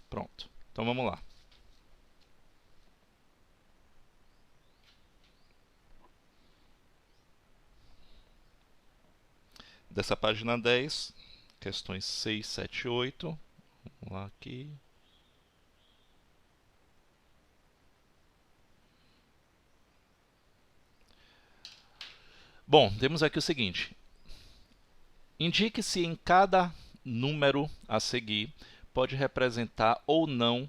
Pronto. Então vamos lá. Dessa página 10, questões 6, 7 e 8. Vamos lá aqui. Bom, temos aqui o seguinte. Indique se em cada número a seguir pode representar ou não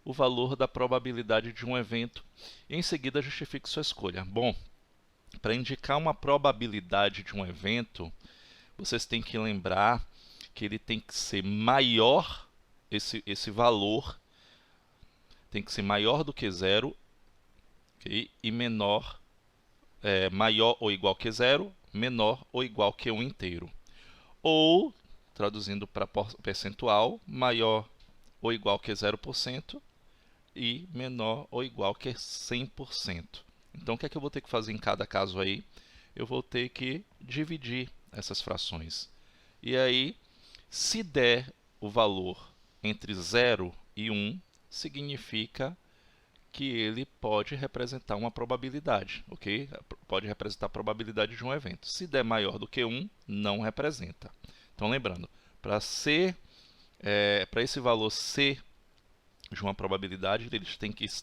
o valor da probabilidade de um evento e em seguida justifique sua escolha. Bom, para indicar uma probabilidade de um evento, vocês têm que lembrar que ele tem que ser maior, esse valor tem que ser maior do que zero, okay? E menor, maior ou igual que zero, menor ou igual que 1 inteiro. Ou, traduzindo para percentual, maior ou igual que 0% e menor ou igual que 100%. Então, o que é que eu vou ter que fazer em cada caso aí? Eu vou ter que dividir essas frações. E aí, se der o valor entre 0 e 1, significa que ele pode representar uma probabilidade, ok? Pode representar a probabilidade de um evento. Se der maior do que 1, não representa. Então, lembrando, para esse valor ser de uma probabilidade,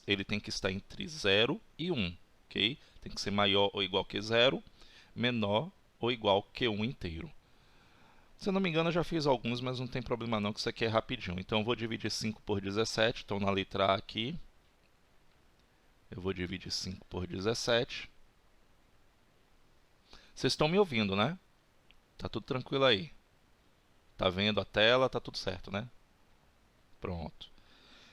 ele tem que estar entre 0 e 1, ok? Tem que ser maior ou igual que 0, menor ou igual que 1 inteiro. Se eu não me engano, eu já fiz alguns, mas não tem problema não, que isso aqui é rapidinho. Então, eu vou dividir 5 por 17. Então, na letra A aqui, eu vou dividir 5 por 17. Vocês estão me ouvindo, né? Tá tudo tranquilo aí. Tá vendo a tela? Tá tudo certo, né? Pronto.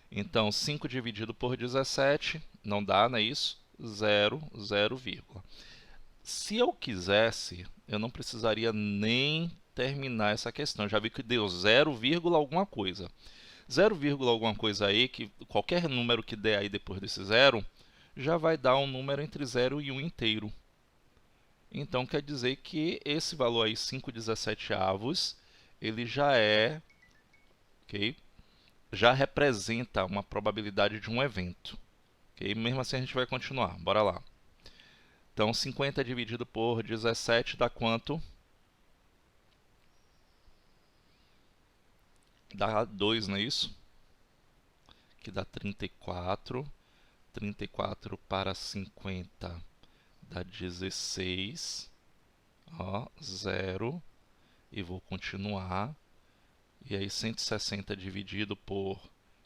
Então, 5 dividido por 17, não dá, não é isso? 0, 0, vírgula. Se eu quisesse, eu não precisaria nem terminar essa questão. Já vi que deu 0, alguma coisa. 0, alguma coisa aí, que qualquer número que der aí depois desse 0, já vai dar um número entre 0 e 1 inteiro. Então, quer dizer que esse valor aí, 5/17, ele já é, ok? Já representa uma probabilidade de um evento. Okay? Mesmo assim, a gente vai continuar. Bora lá. Então, 50 dividido por 17 dá quanto? Dá 2, não é isso? Que dá 34. 34 para 50 dá 16. Ó, 0. E vou continuar. E aí, 160 dividido por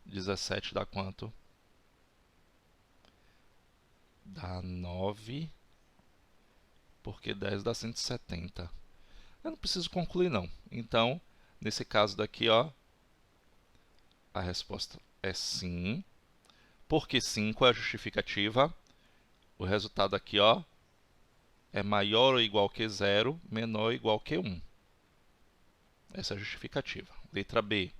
17 dá quanto? Dá 9. Porque 10 dá 170. Eu não preciso concluir, não. Então, nesse caso daqui, ó, a resposta é sim. Porque sim, qual é a justificativa? O resultado aqui, ó, é maior ou igual que 0, menor ou igual que 1. Essa é a justificativa. Letra B.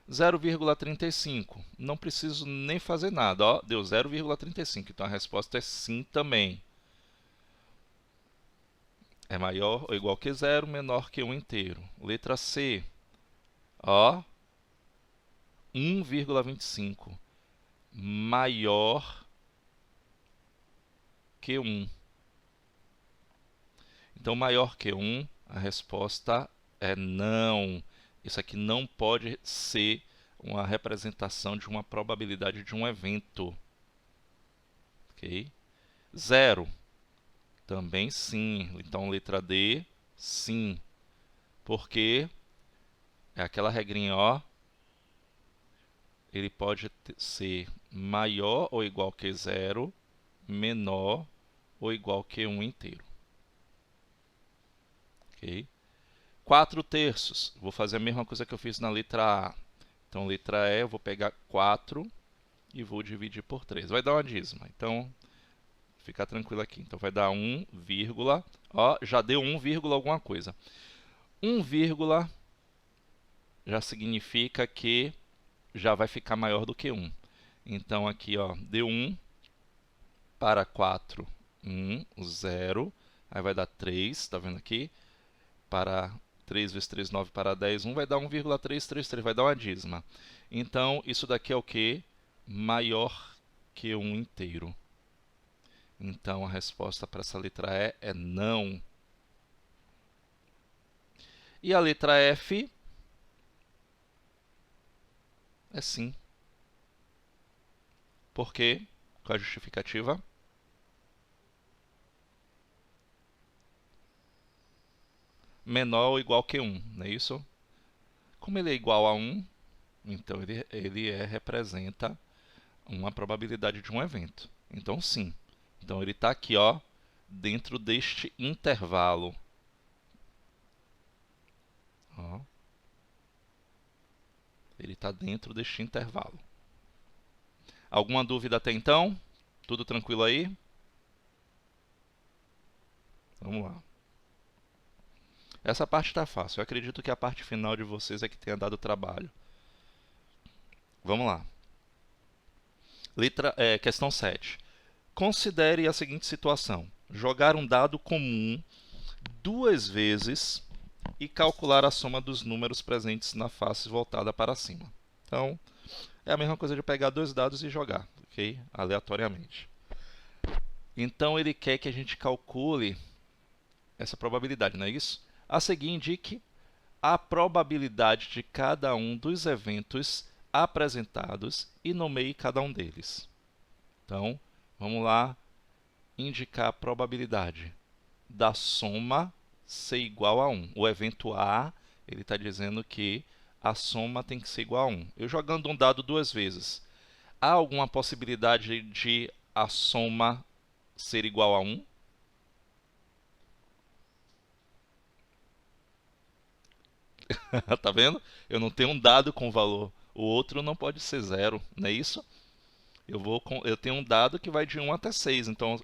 0,35. Não preciso nem fazer nada. Ó, deu 0,35. Então, a resposta é sim também. É maior ou igual que 0, menor que 1 inteiro. Letra C. Ó, 1,25. Maior que 1. Então, maior que 1, a resposta é não. Isso aqui não pode ser uma representação de uma probabilidade de um evento. Ok? 0. Também sim. Então, letra D, sim. Porque é aquela regrinha, ó. Ele pode ser maior ou igual que 0, menor ou igual que 1 inteiro. Ok? 4 terços. Vou fazer a mesma coisa que eu fiz na letra A. Então, letra E, eu vou pegar 4 e vou dividir por 3. Vai dar uma dízima. Então, fica tranquilo aqui. Então, vai dar 1, ó, já deu 1, alguma coisa. 1, já significa que já vai ficar maior do que 1. Então, aqui, ó, deu 1 para 4, 1, 0. Aí vai dar 3, tá vendo aqui? Para 3 vezes 3, 9 para 10, 1 vai dar 1,333, vai dar uma dízima. Então, isso daqui é o quê? Maior que 1 inteiro. Então, a resposta para essa letra E é não. E a letra F é sim. Por quê? Qual a justificativa? Menor ou igual que 1, não é isso? Como ele é igual a 1, então ele representa uma probabilidade de um evento. Então, sim. Então, ele está aqui, ó, dentro deste intervalo. Ó, ele está dentro deste intervalo. Alguma dúvida até então? Tudo tranquilo aí? Vamos lá. Essa parte está fácil. Eu acredito que a parte final de vocês é que tenha dado trabalho. Vamos lá. Questão 7. Considere a seguinte situação. Jogar um dado comum 2 vezes e calcular a soma dos números presentes na face voltada para cima. Então, é a mesma coisa de pegar 2 dados e jogar, ok? Aleatoriamente. Então, ele quer que a gente calcule essa probabilidade, não é isso? A seguir, indique a probabilidade de cada um dos eventos apresentados e nomeie cada um deles. Então, vamos lá indicar a probabilidade da soma ser igual a 1. O evento A, ele está dizendo que a soma tem que ser igual a 1. Eu jogando um dado 2 vezes, há alguma possibilidade de a soma ser igual a 1? Tá vendo? Eu não tenho um dado com valor. O outro não pode ser 0, não é isso? Eu tenho um dado que vai de 1 até 6. Então,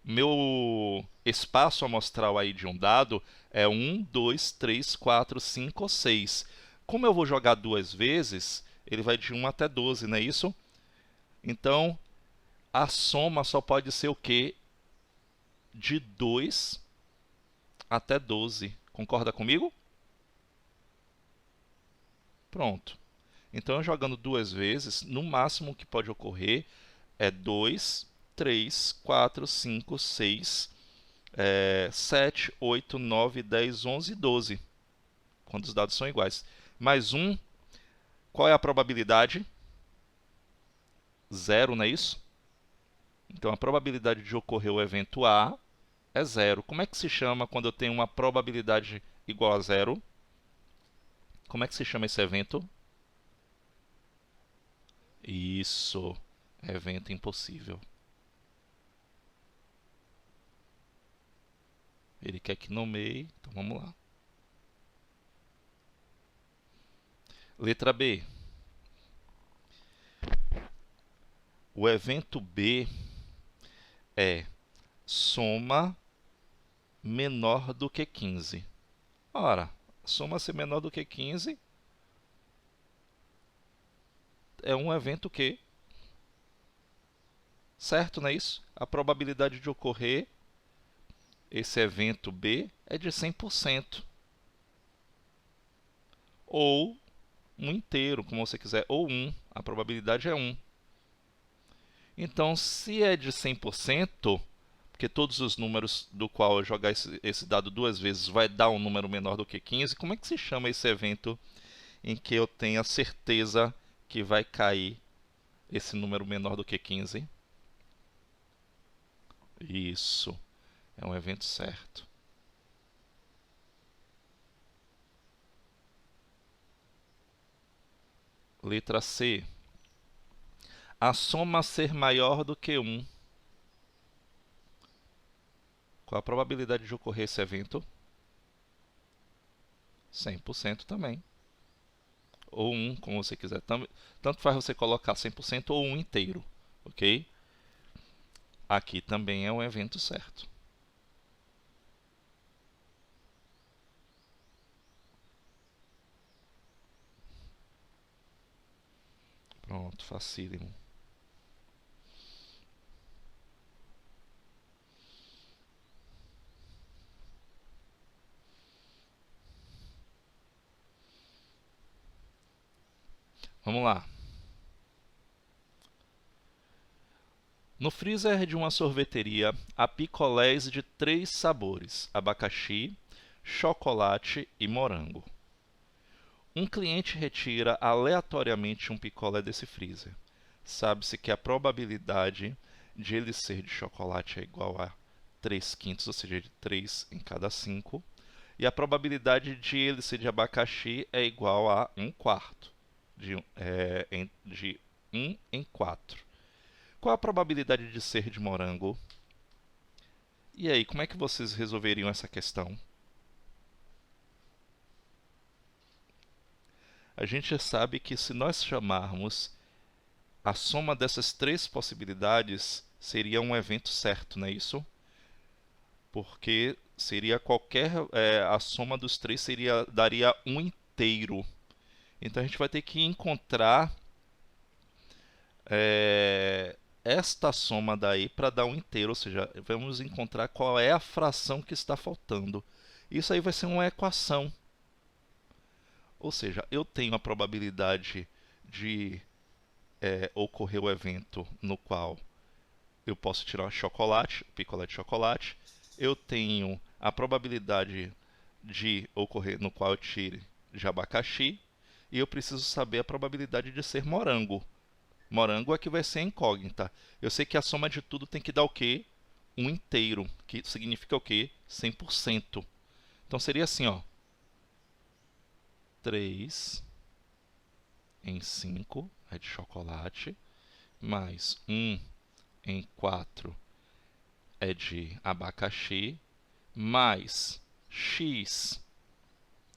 meu espaço amostral aí de um dado é 1, 2, 3, 4, 5 ou 6. Como eu vou jogar 2 vezes, ele vai de 1 até 12, não é isso? Então, a soma só pode ser o quê? De 2 até 12. Concorda comigo? Pronto. Então, jogando 2 vezes, no máximo que pode ocorrer é 2, 3, 4, 5, 6, 7, 8, 9, 10, 11 e 12, quando os dados são iguais. Mais 1, qual é a probabilidade? 0, não é isso? Então, a probabilidade de ocorrer o evento A é 0. Como é que se chama quando eu tenho uma probabilidade igual a 0? Como é que se chama esse evento? Isso, evento impossível. Ele quer que nomeie, então vamos lá. Letra B. O evento B é soma menor do que 15. Ora, soma ser menor do que 15 é um evento que, certo, não é isso? A probabilidade de ocorrer esse evento B é de 100%. Ou um inteiro, como você quiser, ou 1. A probabilidade é 1. Então, se é de 100%, porque todos os números do qual eu jogar esse dado 2 vezes vai dar um número menor do que 15, como é que se chama esse evento em que eu tenho a certeza que vai cair esse número menor do que 15? Isso, é um evento certo. Letra C. A soma ser maior do que 1. Qual a probabilidade de ocorrer esse evento? 100% também. Ou 1, como você quiser. Tanto faz você colocar 100% ou 1 inteiro, ok? Aqui também é um evento certo. Pronto, facílimo. Vamos lá. No freezer de uma sorveteria há picolés de 3 sabores: abacaxi, chocolate e morango. Um cliente retira aleatoriamente um picolé desse freezer. Sabe-se que a probabilidade de ele ser de chocolate é igual a 3/5, ou seja, de 3 em cada 5. E a probabilidade de ele ser de abacaxi é igual a 1/4, de 1 em 4. Qual a probabilidade de ser de morango? E aí, como é que vocês resolveriam essa questão? A gente já sabe que se nós chamarmos a soma dessas 3 possibilidades, seria um evento certo, não é isso? Porque seria a soma dos 3 daria um inteiro. Então a gente vai ter que encontrar esta soma daí para dar um inteiro, ou seja, vamos encontrar qual é a fração que está faltando. Isso aí vai ser uma equação. Ou seja, eu tenho a probabilidade de ocorrer o evento no qual eu posso tirar chocolate, picolé de chocolate. Eu tenho a probabilidade de ocorrer no qual eu tire de abacaxi. E eu preciso saber a probabilidade de ser morango. Morango é que vai ser incógnita. Eu sei que a soma de tudo tem que dar o quê? Um inteiro, que significa o quê? 100%. Então seria assim, ó. 3 em 5 é de chocolate, mais 1 em 4 é de abacaxi, mais x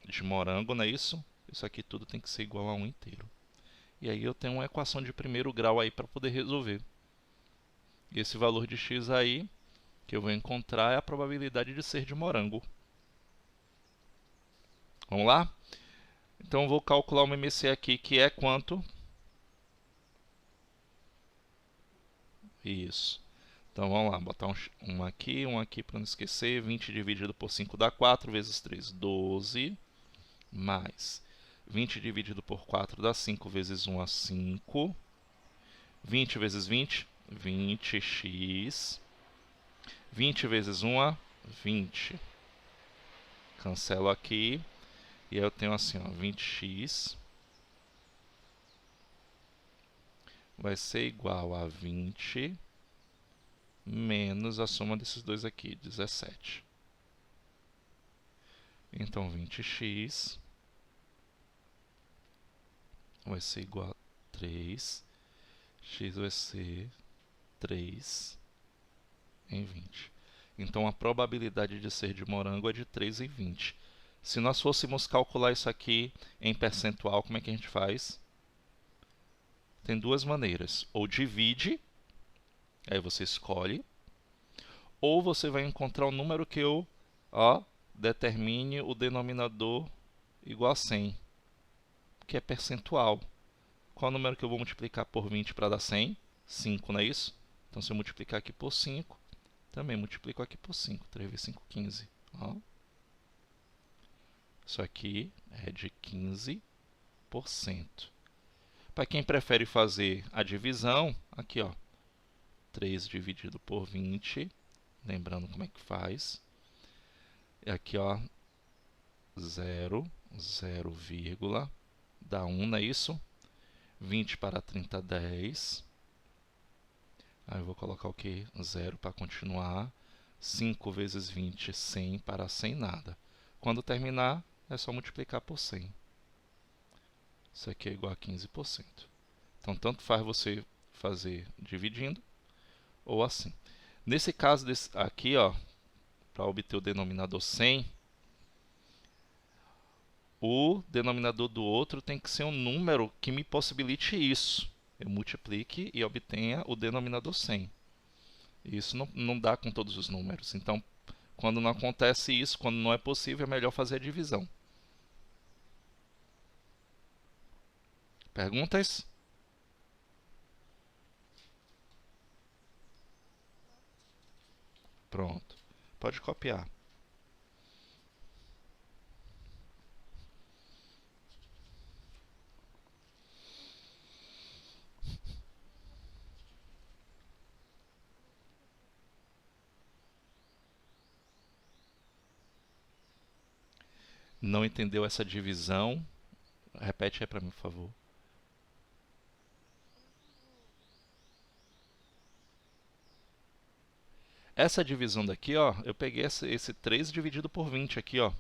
de morango, não é isso? Isso aqui tudo tem que ser igual a 1 inteiro. E aí eu tenho uma equação de primeiro grau aí para poder resolver. E esse valor de x aí, que eu vou encontrar, é a probabilidade de ser de morango. Vamos lá? Então eu vou calcular o MMC aqui, que é quanto? Isso. Então vamos lá, botar um aqui para não esquecer. 20 dividido por 5 dá 4, vezes 3, 12. Mais 20 dividido por 4 dá 5, vezes 1 é 5. 20 vezes 20, 20x. 20 vezes 1 é 20. Cancelo aqui. E aí eu tenho assim, ó, 20x vai ser igual a 20 menos a soma desses dois aqui, 17. Então 20x vai ser igual a 3. X vai ser 3 em 20. Então a probabilidade de ser de morango é de 3 em 20. Se nós fôssemos calcular isso aqui em percentual, como é que a gente faz? Tem duas maneiras. Ou divide, aí você escolhe, ou você vai encontrar um número que eu determine o denominador igual a 100, que é percentual. Qual é o número que eu vou multiplicar por 20 para dar 100? 5, não é isso? Então se eu multiplicar aqui por 5, também multiplico aqui por 5. 3 vezes 5, 15. Ó. Isso aqui é de 15%. Para quem prefere fazer a divisão, aqui ó, 3 dividido por 20, lembrando como é que faz. E aqui ó, 0, 0, dá 1, não é isso? 20 para 30, 10. Aí eu vou colocar o que? 0 para continuar. 5 vezes 20, 100 para 100, nada. Quando terminar, é só multiplicar por 100. Isso aqui é igual a 15%. Então, tanto faz você fazer dividindo ou assim. Nesse caso aqui, para obter o denominador 100, o denominador do outro tem que ser um número que me possibilite isso. Eu multiplique e obtenha o denominador 100. Isso não dá com todos os números. Então, quando não acontece isso, quando não é possível, é melhor fazer a divisão. Perguntas? Pronto. Pode copiar. Não entendeu essa divisão? Repete aí para mim, por favor. Essa divisão daqui, ó, eu peguei esse 3 dividido por 20 aqui, ó.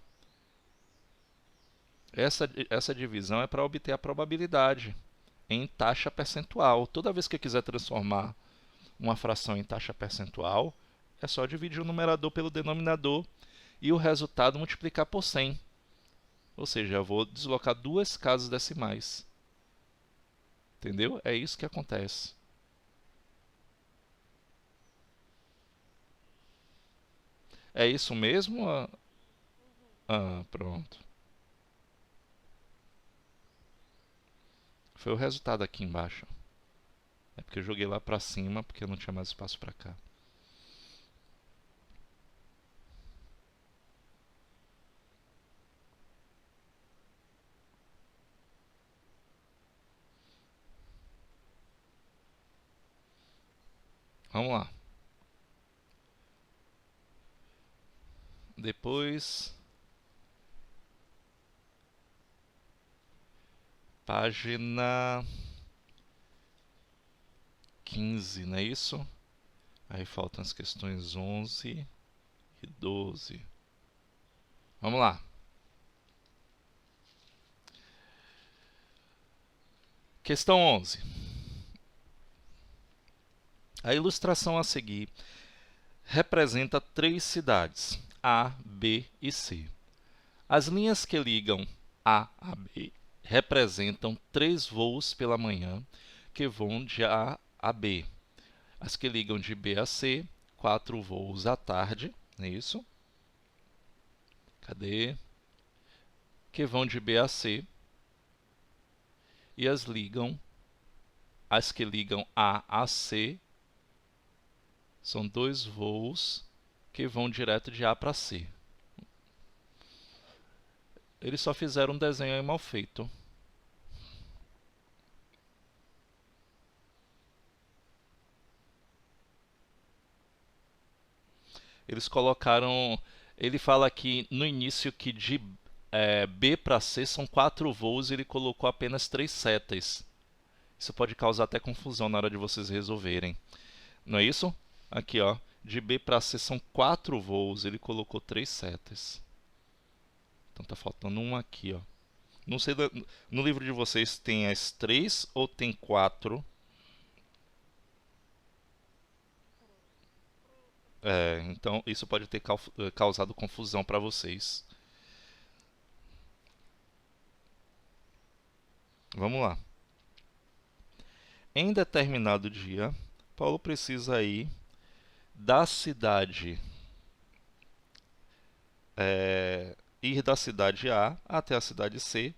Essa divisão é para obter a probabilidade em taxa percentual. Toda vez que eu quiser transformar uma fração em taxa percentual, é só dividir o numerador pelo denominador e o resultado multiplicar por 100. Ou seja, eu vou deslocar duas casas decimais. Entendeu? É isso que acontece. É isso mesmo? Pronto. Foi o resultado aqui embaixo. É porque eu joguei lá pra cima, porque eu não tinha mais espaço pra cá. Vamos lá. Depois, página 15, não é isso? Aí faltam as questões 11 e 12. Vamos lá. Questão 11. A ilustração a seguir representa três cidades, A, B e C. As linhas que ligam A a B representam 3 voos pela manhã que vão de A a B. As que ligam de B a C, 4 voos à tarde, não é isso? Cadê? Que vão de B a C. E as que ligam A a C, são 2 voos que vão direto de A para C. Eles só fizeram um desenho aí mal feito. Eles colocaram... Ele fala aqui no início que de B para C são 4 voos e ele colocou apenas 3 setas. Isso pode causar até confusão na hora de vocês resolverem. Não é isso? Aqui, ó. De B para C são 4 voos, ele colocou 3 setas. Então tá faltando um aqui, ó. Não sei, no livro de vocês tem as 3 ou tem 4? Então isso pode ter causado confusão para vocês. Vamos lá. Em determinado dia, Paulo precisa ir da cidade, ir da cidade A até a cidade C,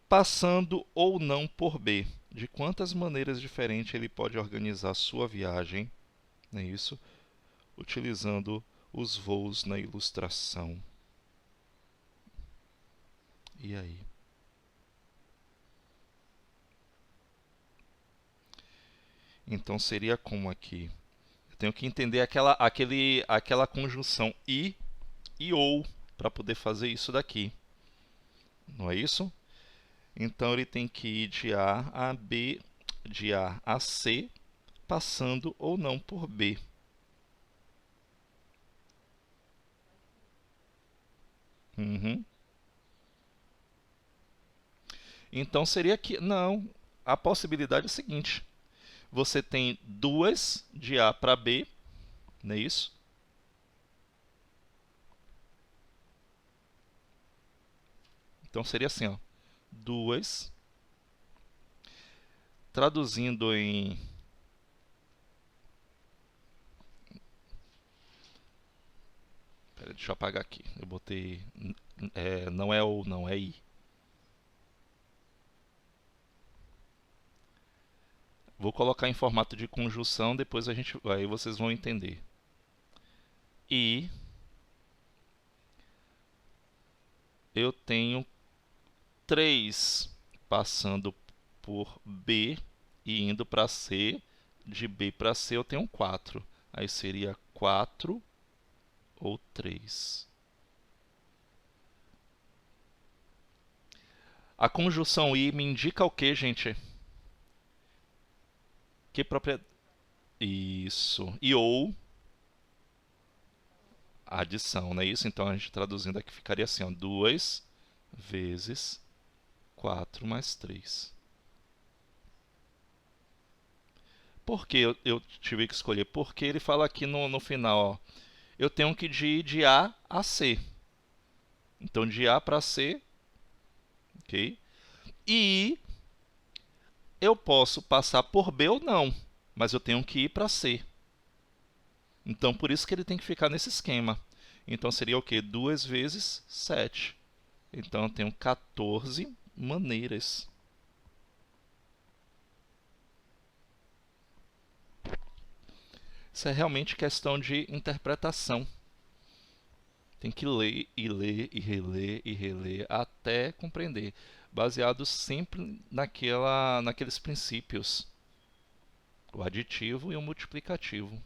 passando ou não por B. De quantas maneiras diferentes ele pode organizar sua viagem, não é isso? Utilizando os voos na ilustração. E aí? Então seria como aqui? Eu tenho que entender aquela conjunção e ou para poder fazer isso daqui. Não é isso? Então ele tem que ir de A a B, de A a C, passando ou não por B. Uhum. Então seria que... Não, a possibilidade é a seguinte. Você tem duas de A para B, não é isso? Então seria assim, ó. Duas. Traduzindo em... Pera, deixa eu apagar aqui. Eu botei... não é ou, não é I. Vou colocar em formato de conjunção, depois aí vocês vão entender. E eu tenho 3 passando por B e indo para C. De B para C eu tenho 4. Aí seria 4 ou 3. A conjunção I me indica o que, gente? Que propriedade? Isso. E ou adição, não é isso? Então a gente traduzindo aqui ficaria assim, ó, 2 vezes 4 mais 3. Por que eu tive que escolher? Porque ele fala aqui no final, ó, eu tenho que ir de A a C. Então de A para C, ok? E eu posso passar por B ou não, mas eu tenho que ir para C. Então por isso que ele tem que ficar nesse esquema. Então seria o quê? 2 vezes 7. Então eu tenho 14 maneiras. Isso é realmente questão de interpretação. Tem que ler e ler e reler e reler até compreender, baseado sempre naqueles princípios, o aditivo e o multiplicativo.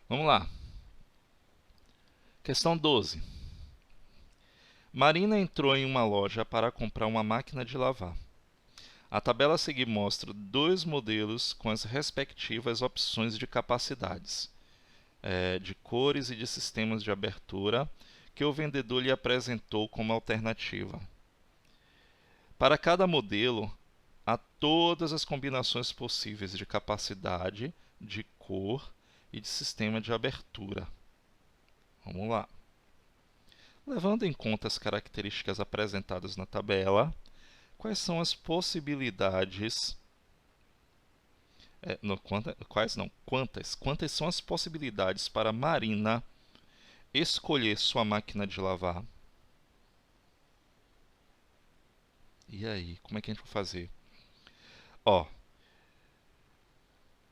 Vamos lá. Questão 12. Marina entrou em uma loja para comprar uma máquina de lavar. A tabela a seguir mostra dois modelos com as respectivas opções de capacidades, de cores e de sistemas de abertura que o vendedor lhe apresentou como alternativa. Para cada modelo, há todas as combinações possíveis de capacidade, de cor e de sistema de abertura. Vamos lá. Levando em conta as características apresentadas na tabela, quais são as possibilidades. Quantas são as possibilidades para Marina escolher sua máquina de lavar? E aí, como é que a gente vai fazer? Ó,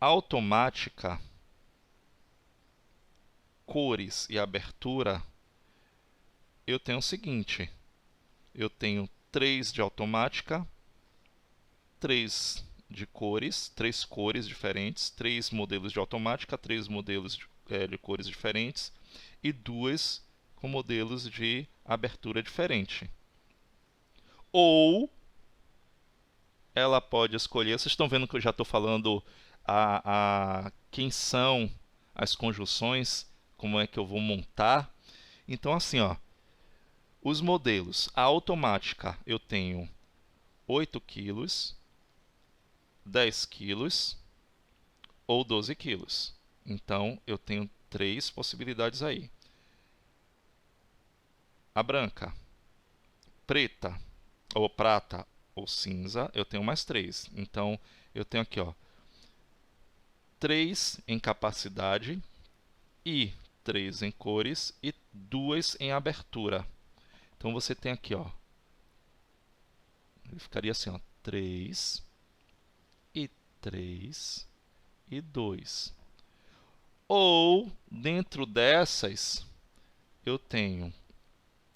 automática, cores e abertura, eu tenho o seguinte: eu tenho 3 de automática, 3 de cores, 3 cores diferentes, 3 modelos de automática, 3 modelos de cores diferentes e 2 com modelos de abertura diferente. Ou ela pode escolher, vocês estão vendo que eu já estou falando quem são as conjunções, como é que eu vou montar. Então assim, ó, os modelos, a automática eu tenho 8 quilos, 10 quilos ou 12 quilos. Então eu tenho 3 possibilidades aí. A branca, preta ou prata ou cinza, eu tenho mais 3. Então eu tenho aqui, ó, 3 em capacidade e 3 em cores e 2 em abertura. Então você tem aqui, ó, ele ficaria assim, ó, 3 e 3 e 2. Ou dentro dessas eu tenho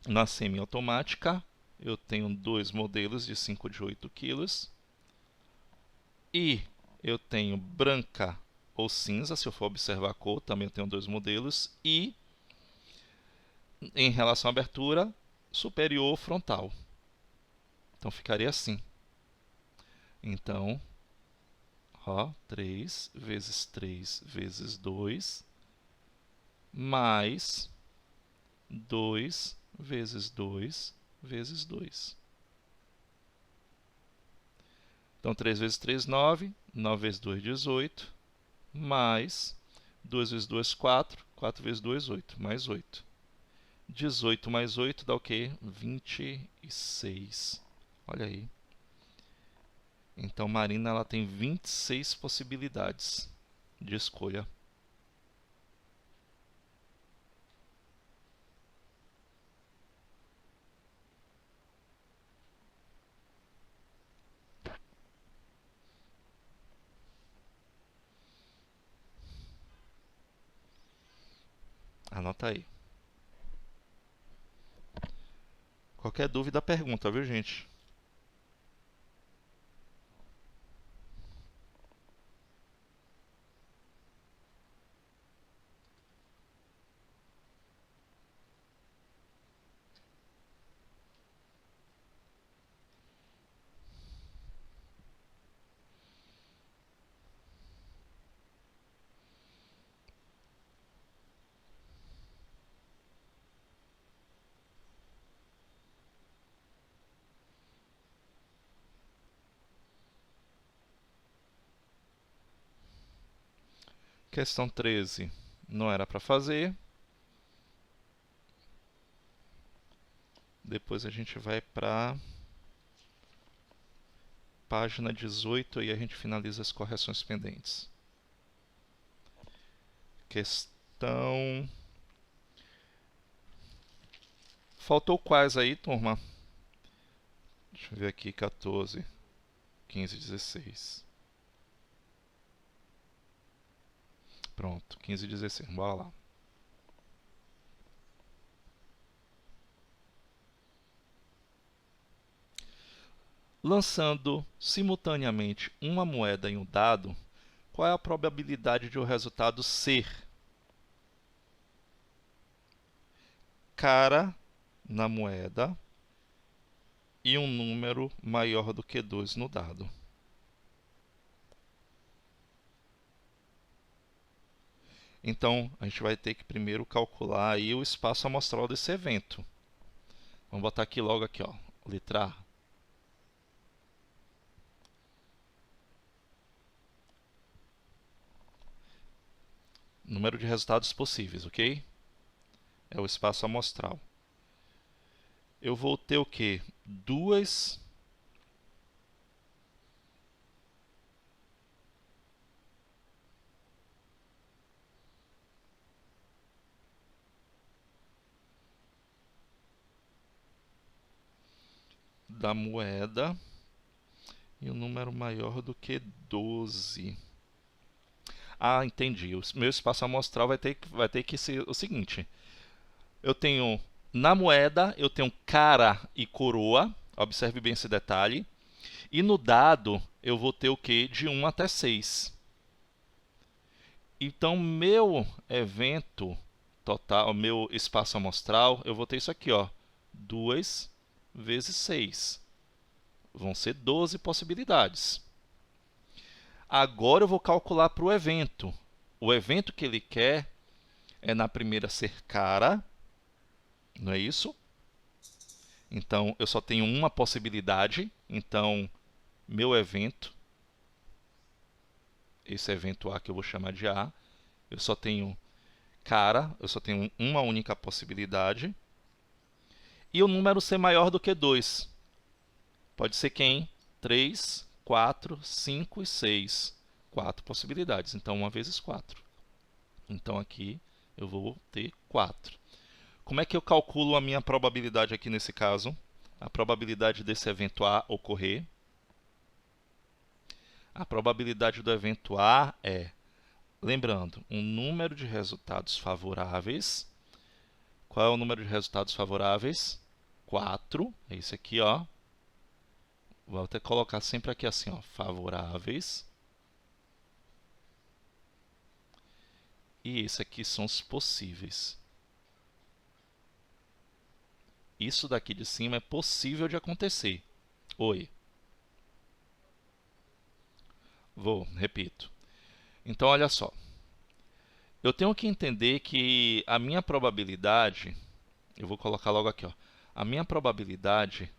na semiautomática, eu tenho 2 modelos de 5 de 8 quilos e eu tenho branca ou cinza, se eu for observar a cor, também eu tenho 2 modelos e em relação à abertura, superior frontal. Então ficaria assim. Então, ó, 3 vezes 3 vezes 2 mais 2 vezes 2 vezes 2. Então 3 vezes 3, 9. 9 vezes 2, 18. Mais 2 vezes 2, 4. 4 vezes 2, 8. Mais 8. 18 mais 8 dá o quê? 26. Olha aí. Então Marina ela tem 26 possibilidades de escolha. Anota aí. Qualquer dúvida, pergunta, viu, gente? Questão 13 não era para fazer. Depois a gente vai para página 18 e a gente finaliza as correções pendentes. Questão... Faltou quais aí, turma? Deixa eu ver aqui, 14, 15, 16. Pronto, 15 e 16. Bora lá. Lançando simultaneamente uma moeda e um dado, qual é a probabilidade de o resultado ser cara na moeda e um número maior do que 2 no dado? Então, a gente vai ter que primeiro calcular aí o espaço amostral desse evento. Vamos botar aqui logo aqui, ó, letra A. Número de resultados possíveis, ok? É o espaço amostral. Eu vou ter o quê? Duas da moeda e um número maior do que 12. Ah, entendi. O meu espaço amostral vai ter que ser o seguinte. Eu tenho, na moeda, eu tenho cara e coroa. Observe bem esse detalhe. E no dado, eu vou ter o quê? De 1 até 6. Então, meu evento total, meu espaço amostral, eu vou ter isso aqui, ó. 2 vezes 6. Vão ser 12 possibilidades. Agora eu vou calcular para o evento. O evento que ele quer é na primeira ser cara, não é isso? Então, eu só tenho uma possibilidade. Então, meu evento, esse evento A que eu vou chamar de A, eu só tenho cara, eu só tenho uma única possibilidade. E o número ser maior do que 2. Pode ser quem? 3, 4, 5 e 6. 4 possibilidades. Então, 1 vezes 4. Então, aqui eu vou ter 4. Como é que eu calculo a minha probabilidade aqui nesse caso? A probabilidade desse evento A ocorrer. A probabilidade do evento A é, lembrando, um número de resultados favoráveis. Qual é o número de resultados favoráveis? 4. É esse aqui, ó. Vou até colocar sempre aqui assim, ó, favoráveis. E esse aqui são os possíveis. Isso daqui de cima é possível de acontecer. Oi. Repito. Então, olha só. Eu tenho que entender que a minha probabilidade, eu vou colocar logo aqui, ó. A minha probabilidade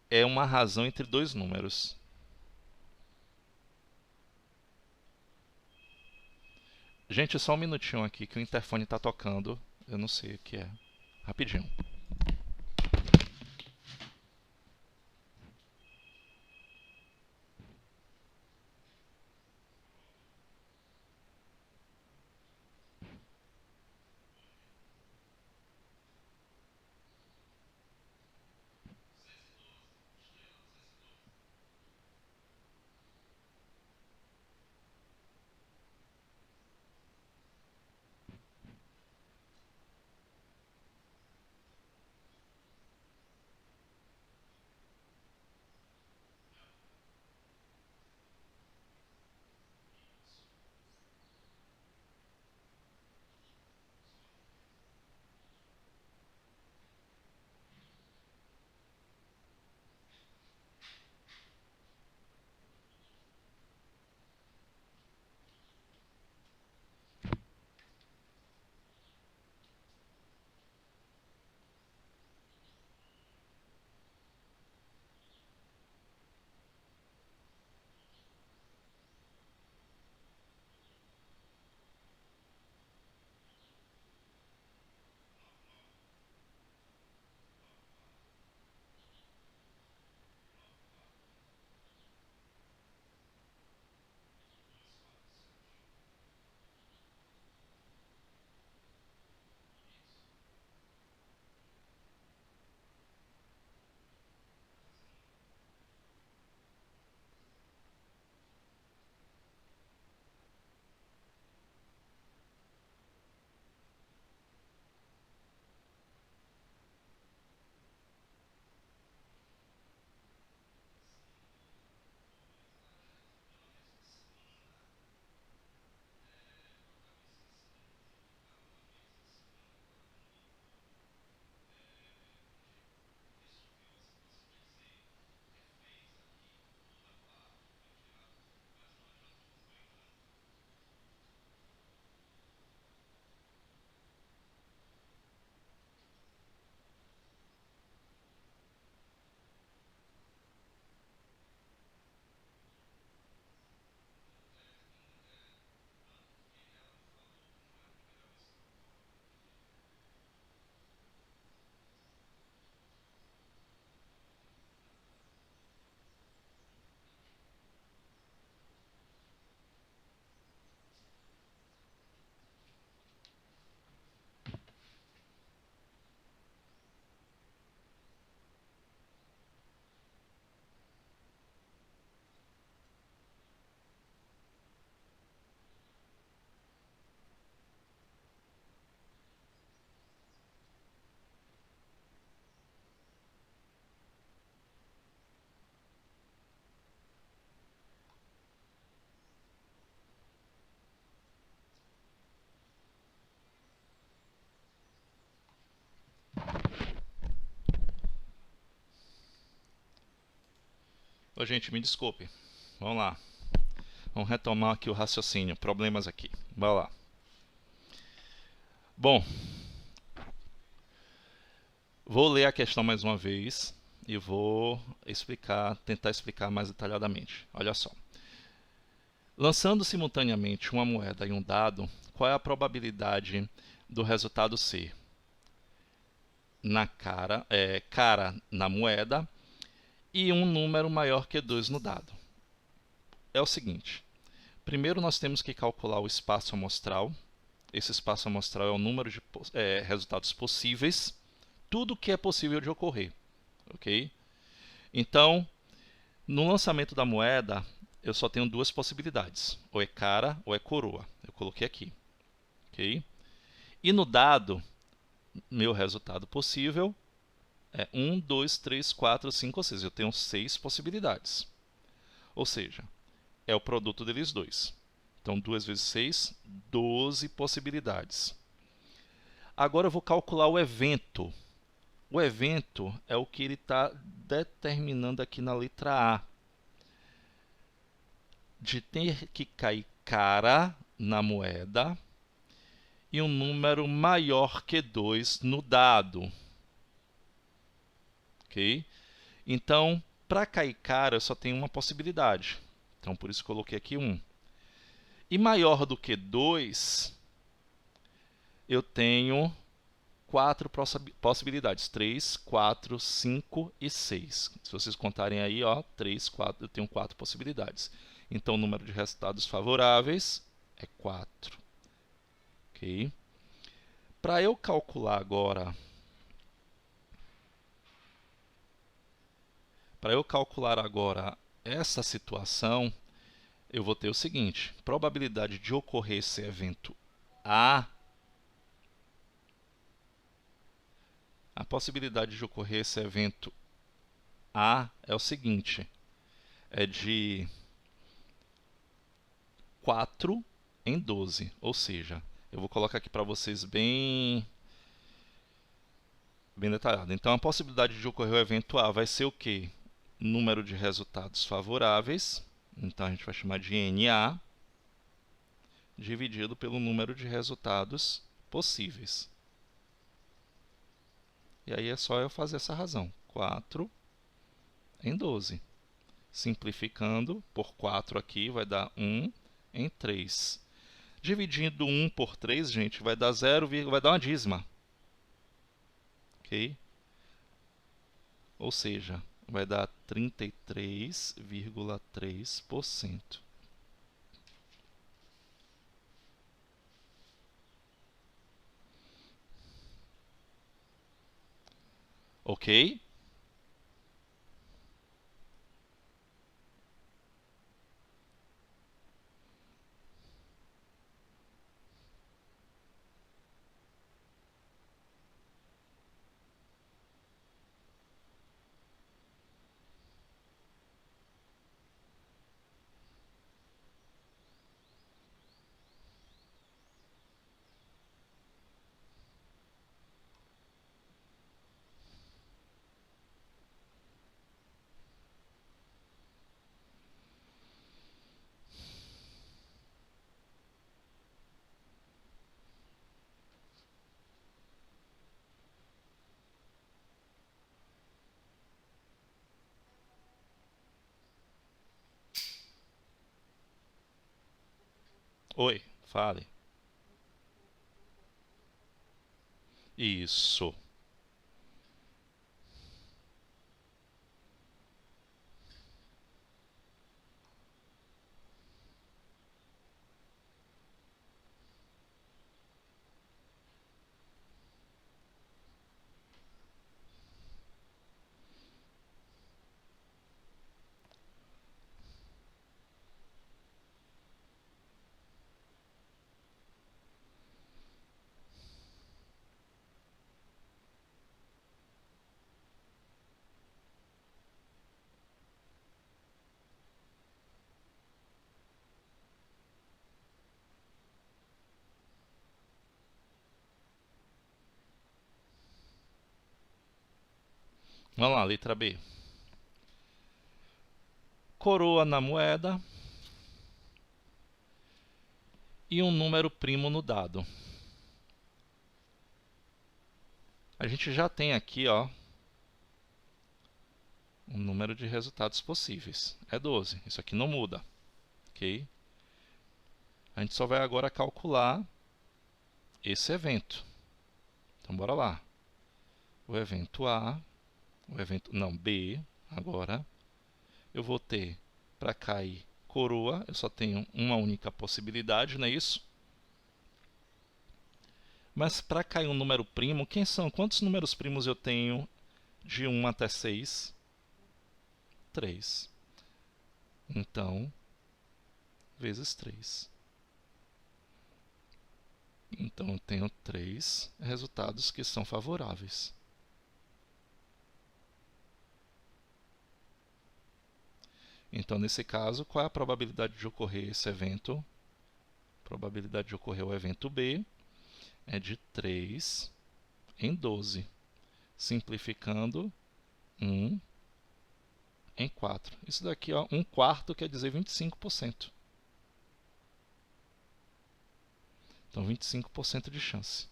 é uma razão entre dois números. Gente, só um minutinho aqui que o interfone está tocando. Eu não sei o que é. Rapidinho. Ô, gente, me desculpe. Vamos lá. Vamos retomar aqui o raciocínio. Problemas aqui. Vai lá. Bom, vou ler a questão mais uma vez e vou tentar explicar mais detalhadamente. Olha só. Lançando simultaneamente uma moeda e um dado, qual é a probabilidade do resultado ser cara na moeda e um número maior que 2 no dado? É o seguinte. Primeiro nós temos que calcular o espaço amostral. Esse espaço amostral é o número de resultados possíveis. Tudo que é possível de ocorrer. Ok? Então, no lançamento da moeda, eu só tenho duas possibilidades. Ou é cara ou é coroa. Eu coloquei aqui. Ok? E no dado, meu resultado possível é 1, 2, 3, 4, 5 ou 6. Eu tenho 6 possibilidades. Ou seja, é o produto deles dois. Então, 2 vezes 6, 12 possibilidades. Agora eu vou calcular o evento. O evento é o que ele está determinando aqui na letra A. De ter que cair cara na moeda e um número maior que 2 no dado. Ok? Então, para cair cara, eu só tenho uma possibilidade. Então, por isso coloquei aqui 1. E maior do que 2, eu tenho 4 possibilidades. 3, 4, 5 e 6. Se vocês contarem aí, ó, 3, 4, eu tenho 4 possibilidades. Então, o número de resultados favoráveis é 4. Ok? Para eu calcular agora... essa situação, eu vou ter o seguinte: probabilidade de ocorrer esse evento A, a possibilidade de ocorrer esse evento A é o seguinte, é de 4 em 12, ou seja, eu vou colocar aqui para vocês bem detalhado. Então, a possibilidade de ocorrer o evento A vai ser o quê? Número de resultados favoráveis, então a gente vai chamar de NA, dividido pelo número de resultados possíveis. E aí é só eu fazer essa razão. 4 em 12. Simplificando, por 4 aqui vai dar 1 em 3. Dividindo 1 por 3, gente, vai dar 0, vai dar uma dízima. Ok? Ou seja, vai dar 33,3%. Ok? Oi, fale. Isso. Vamos lá, letra B. coroa na moeda e um número primo no dado. A gente já tem aqui, ó, um número de resultados possíveis. É 12. Isso aqui não muda. Ok? A gente só vai agora calcular esse evento. Então, bora lá. O evento A, B, agora. Eu vou ter, para cair coroa, eu só tenho uma única possibilidade, não é isso? Mas para cair um número primo, quem são? Quantos números primos eu tenho de 1 até 6? 3. Então, vezes 3. Então, eu tenho 3 resultados que são favoráveis. Então, nesse caso, qual é a probabilidade de ocorrer esse evento? A probabilidade de ocorrer o evento B é de 3 em 12. Simplificando, 1 em 4. Isso daqui, ó, 1/4 quer dizer 25%. Então, 25% de chance.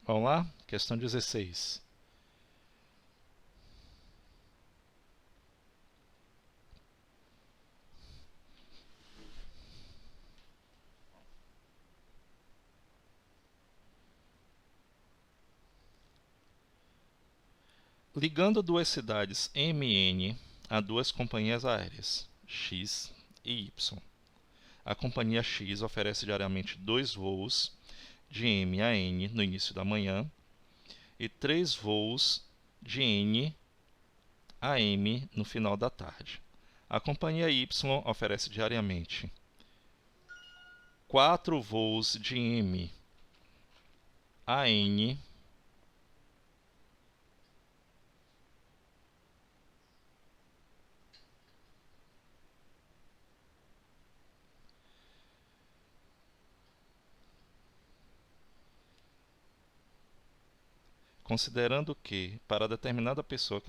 Vamos lá? Questão 16. Ligando duas cidades M e N a duas companhias aéreas, X e Y. A companhia X oferece diariamente 2 voos de M a N no início da manhã e 3 voos de N a M no final da tarde. A companhia Y oferece diariamente 4 voos de M a N considerando que, para determinada pessoa,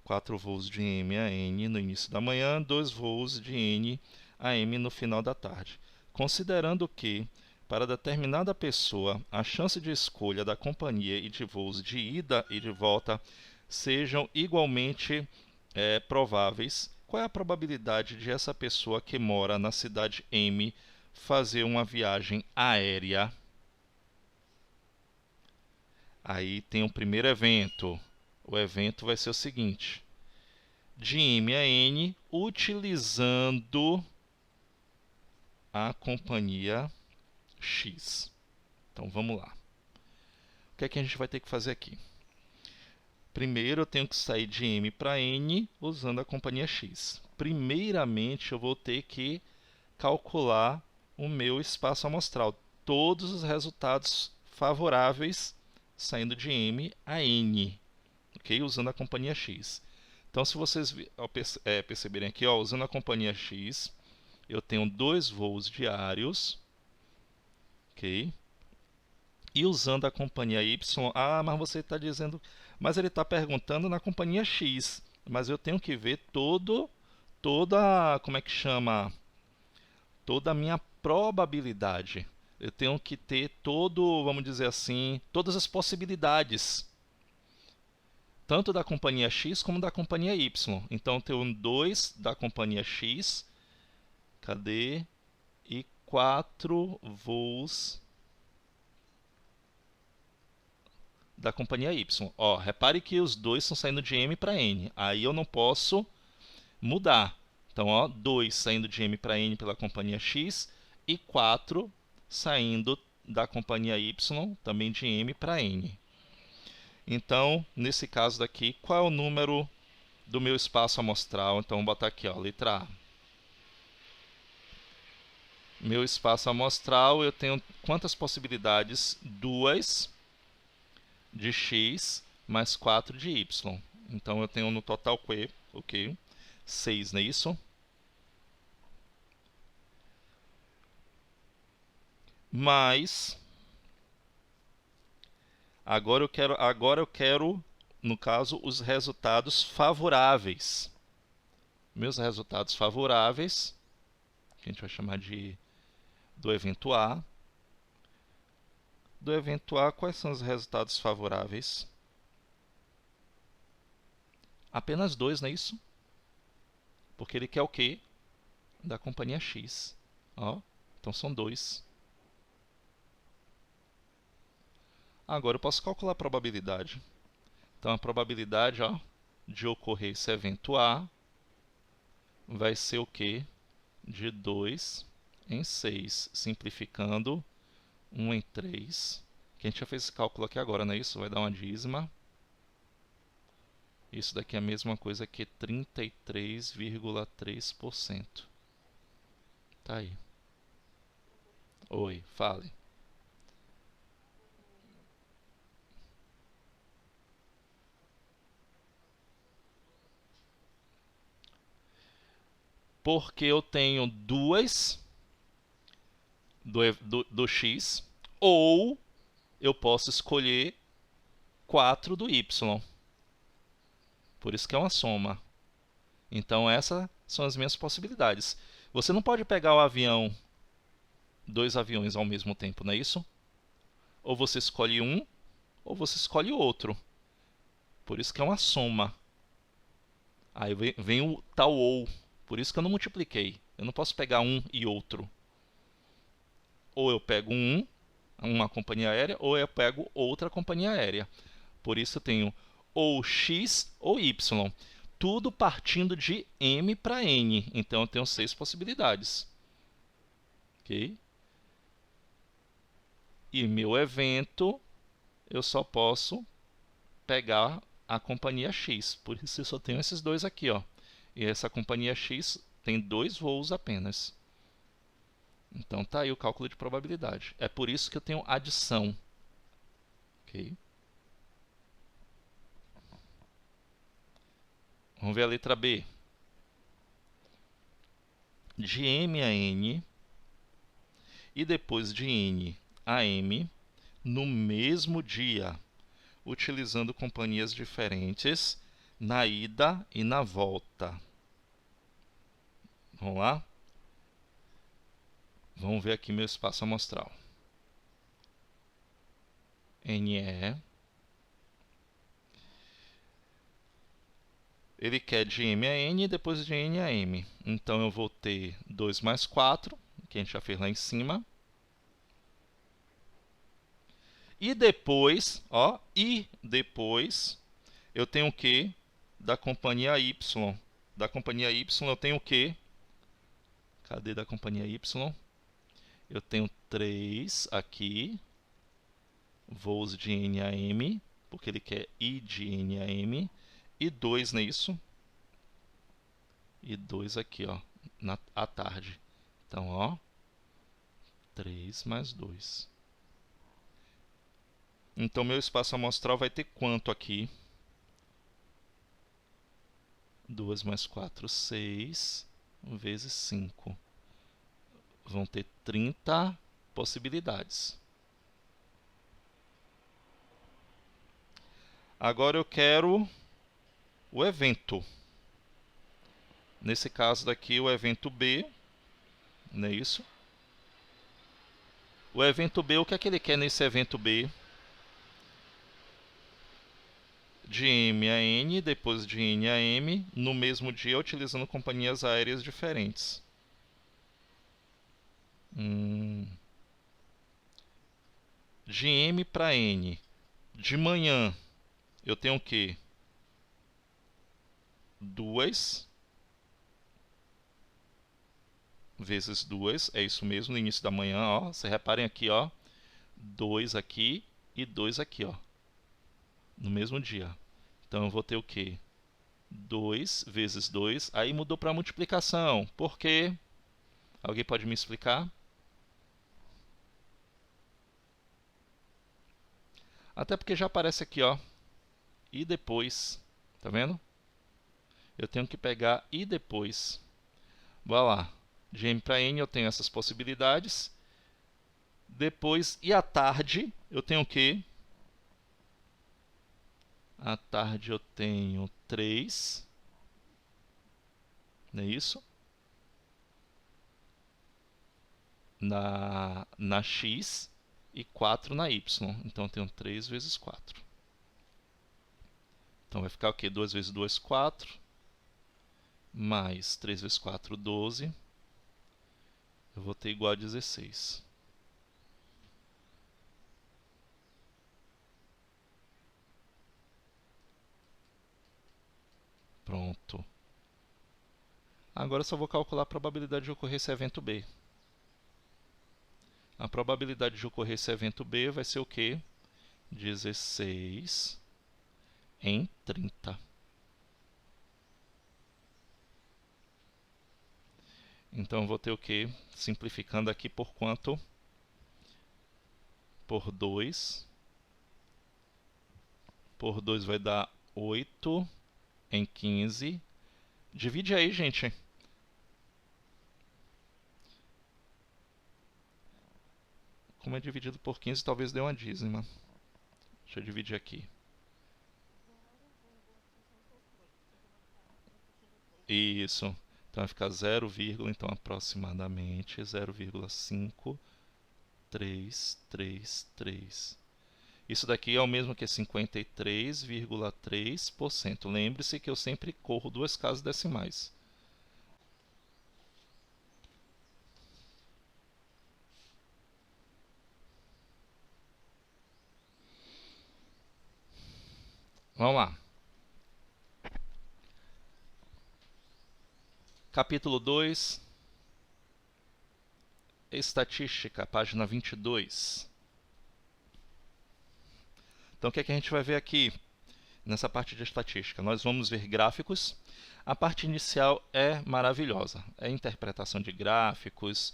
4 voos de M a N no início da manhã, 2 voos de N a M no final da tarde. Considerando que, para determinada pessoa, a chance de escolha da companhia e de voos de ida e de volta sejam igualmente prováveis, qual é a probabilidade de essa pessoa que mora na cidade M fazer uma viagem aérea? Aí tem o primeiro evento. O evento vai ser o seguinte: de M a N, utilizando a companhia X. Então vamos lá. O que é que a gente vai ter que fazer aqui? Primeiro eu tenho que sair de M para N usando a companhia X. Primeiramente eu vou ter que calcular o meu espaço amostral. Todos os resultados favoráveis saindo de M a N, ok? Usando a companhia X. Então, se vocês perceberem aqui, ó, usando a companhia X, eu tenho 2 voos diários, ok? E usando a companhia Y, mas você está dizendo, mas ele está perguntando na companhia X, mas eu tenho que ver como é que chama? Toda a minha probabilidade. Eu tenho que ter vamos dizer assim, todas as possibilidades, tanto da companhia X como da companhia Y. Então, eu tenho 2 da companhia X, e 4 voos da companhia Y. Ó, repare que os dois estão saindo de M para N. Aí eu não posso mudar. Então, ó, 2 saindo de M para N pela companhia X e 4 saindo da companhia Y, também de M para N. Então, nesse caso daqui, qual é o número do meu espaço amostral? Então, vou botar aqui, ó, letra A. Meu espaço amostral, eu tenho quantas possibilidades? 2 de X mais 4 de Y. Então, eu tenho no total o quê? 6, não é isso? Mas agora eu quero, no caso, os resultados favoráveis. Meus resultados favoráveis, que a gente vai chamar do evento A. Do evento A, quais são os resultados favoráveis? Apenas 2, não é isso? Porque ele quer o quê? Da companhia X. Ó, então são 2. Agora eu posso calcular a probabilidade. Então a probabilidade, ó, de ocorrer esse evento A vai ser o quê? De 2 em 6, simplificando 1 em 3. Que a gente já fez esse cálculo aqui agora, não é isso? Vai dar uma dízima. Isso daqui é a mesma coisa que 33,3%. Tá aí. Oi, fale. Porque eu tenho 2 do x, ou eu posso escolher 4 do y. Por isso que é uma soma. Então essas são as minhas possibilidades. Você não pode pegar o avião, 2 aviões ao mesmo tempo, não é isso? Ou você escolhe um, ou você escolhe outro. Por isso que é uma soma. Aí vem o tal ou. Por isso que eu não multipliquei. Eu não posso pegar um e outro. Ou eu pego uma companhia aérea, ou eu pego outra companhia aérea. Por isso eu tenho ou X ou Y. Tudo partindo de M para N. Então eu tenho 6 possibilidades. Ok? E meu evento, eu só posso pegar a companhia X. Por isso eu só tenho esses dois aqui, ó. E essa companhia X tem 2 voos apenas. Então tá aí o cálculo de probabilidade. É por isso que eu tenho adição. Ok? Vamos ver a letra B. De M a N e depois de N a M no mesmo dia, utilizando companhias diferentes na ida e na volta. Vamos lá? Vamos ver aqui meu espaço amostral. NE. Ele quer de M a N e depois de N a M. Então eu vou ter 2 mais 4, que a gente já fez lá em cima. E depois, ó, eu tenho o que? Da companhia Y. Da companhia Y eu tenho o que? Cadê da companhia Y? Eu tenho 3 aqui, voos de N a M, porque ele quer I de N a M, e 2 nisso, e 2 aqui, ó, à tarde. Então, ó, 3 mais 2. Então, meu espaço amostral vai ter quanto aqui? 2 mais 4, 6, vezes 5. Vão ter 30 possibilidades. Agora eu quero o evento. Nesse caso daqui, o evento B, não é isso? O evento B, o que é que ele quer nesse evento B? De M a N, depois de N a M, no mesmo dia, utilizando companhias aéreas diferentes. De M para N, De manhã, eu tenho o quê? 2 vezes 2, é isso mesmo, no início da manhã, ó. Vocês reparem aqui, ó. 2 aqui e 2 aqui, ó. No mesmo dia. Então, eu vou ter o quê? 2 vezes 2. Aí mudou para multiplicação. Por quê? Alguém pode me explicar? Até porque já aparece aqui, ó. E depois. Tá vendo? Eu tenho que pegar e depois. Vai lá. De M para N eu tenho essas possibilidades. Depois, e à tarde, eu tenho o quê? À tarde eu tenho 3. Não é isso? Na X e 4 na Y. Então eu tenho 3 vezes 4. Então vai ficar o quê? 2 vezes 2, 4. Mais 3 vezes 4, 12. Eu vou ter igual a 16. Pronto. Agora eu só vou calcular a probabilidade de ocorrer esse evento B. A probabilidade de ocorrer esse evento B vai ser o quê? 16 em 30. Então eu vou ter o quê? Simplificando aqui por quanto? Por 2. Por 2 vai dar 8 em 15. Divide aí, gente. Como é dividido por 15, talvez dê uma dízima. Deixa eu dividir aqui. Isso. Então vai ficar 0, então aproximadamente 0,5333. Isso daqui é o mesmo que 53,3%. Lembre-se que eu sempre corro duas casas decimais. Vamos lá. Capítulo 2, Estatística, página 22. Então, o que é que a gente vai ver aqui nessa parte de estatística? Nós vamos ver gráficos. A parte inicial é maravilhosa. É interpretação de gráficos,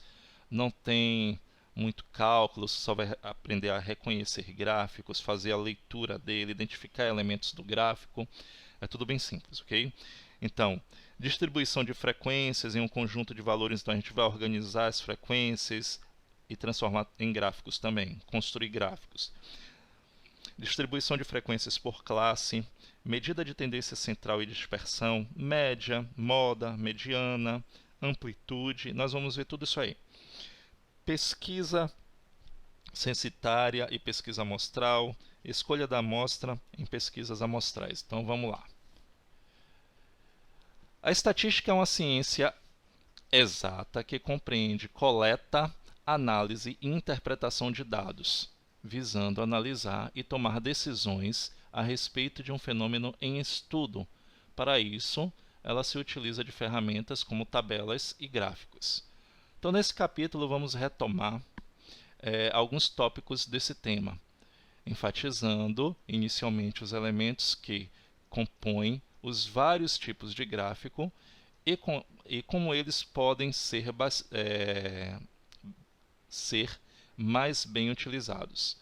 não tem muito cálculo, você só vai aprender a reconhecer gráficos, fazer a leitura dele, identificar elementos do gráfico. É tudo bem simples, ok? Então, distribuição de frequências em um conjunto de valores. Então, a gente vai organizar as frequências e transformar em gráficos também, construir gráficos. Distribuição de frequências por classe, medida de tendência central e dispersão, média, moda, mediana, amplitude. Nós vamos ver tudo isso aí. Pesquisa censitária e pesquisa amostral, escolha da amostra em pesquisas amostrais. Então vamos lá. A estatística é uma ciência exata que compreende coleta, análise e interpretação de dados, visando analisar e tomar decisões a respeito de um fenômeno em estudo. Para isso, ela se utiliza de ferramentas como tabelas e gráficos. Então, nesse capítulo, vamos retomar alguns tópicos desse tema, enfatizando inicialmente os elementos que compõem os vários tipos de gráfico e como eles podem ser mais bem utilizados.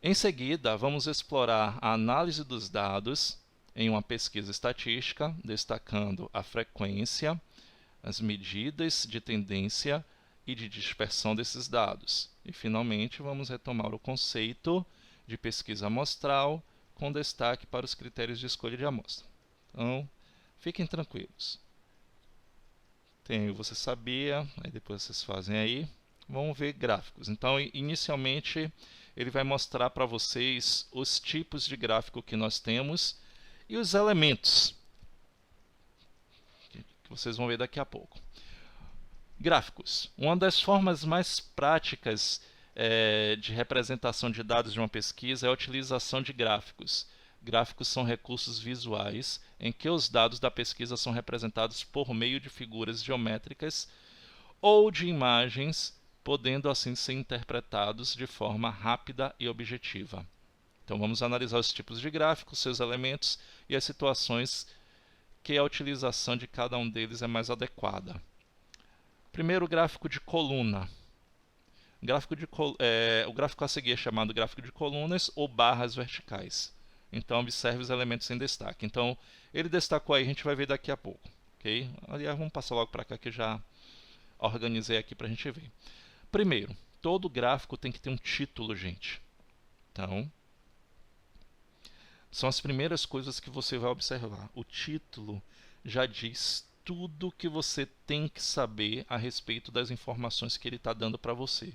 Em seguida, vamos explorar a análise dos dados em uma pesquisa estatística, destacando a frequência, as medidas de tendência e de dispersão desses dados. E, finalmente, vamos retomar o conceito de pesquisa amostral, com destaque para os critérios de escolha de amostra. Então, fiquem tranquilos. Tem o Você Sabia, aí depois vocês fazem aí. Vamos ver gráficos. Então, inicialmente, ele vai mostrar para vocês os tipos de gráfico que nós temos e os elementos, que vocês vão ver daqui a pouco. Gráficos. Uma das formas mais práticas de representação de dados de uma pesquisa é a utilização de gráficos. Gráficos são recursos visuais em que os dados da pesquisa são representados por meio de figuras geométricas ou de imagens, podendo assim ser interpretados de forma rápida e objetiva. Então vamos analisar os tipos de gráficos, seus elementos e as situações que a utilização de cada um deles é mais adequada. Primeiro, o gráfico de coluna. O gráfico a seguir é chamado gráfico de colunas ou barras verticais. Então observe os elementos em destaque. Então ele destacou aí, a gente vai ver daqui a pouco. Okay? Aliás, vamos passar logo para cá que eu já organizei aqui para a gente ver. Primeiro, todo gráfico tem que ter um título, gente. Então, são as primeiras coisas que você vai observar. O título já diz tudo que você tem que saber a respeito das informações que ele está dando para você.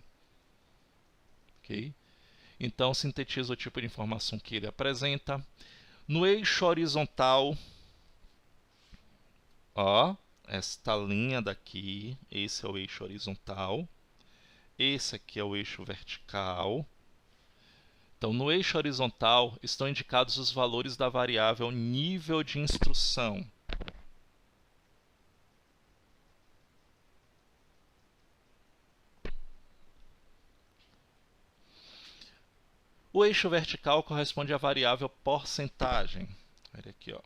Okay? Então, sintetiza o tipo de informação que ele apresenta. No eixo horizontal, ó, esta linha daqui, esse é o eixo horizontal. Esse aqui é o eixo vertical. Então, no eixo horizontal estão indicados os valores da variável nível de instrução. O eixo vertical corresponde à variável porcentagem. Olha aqui, ó.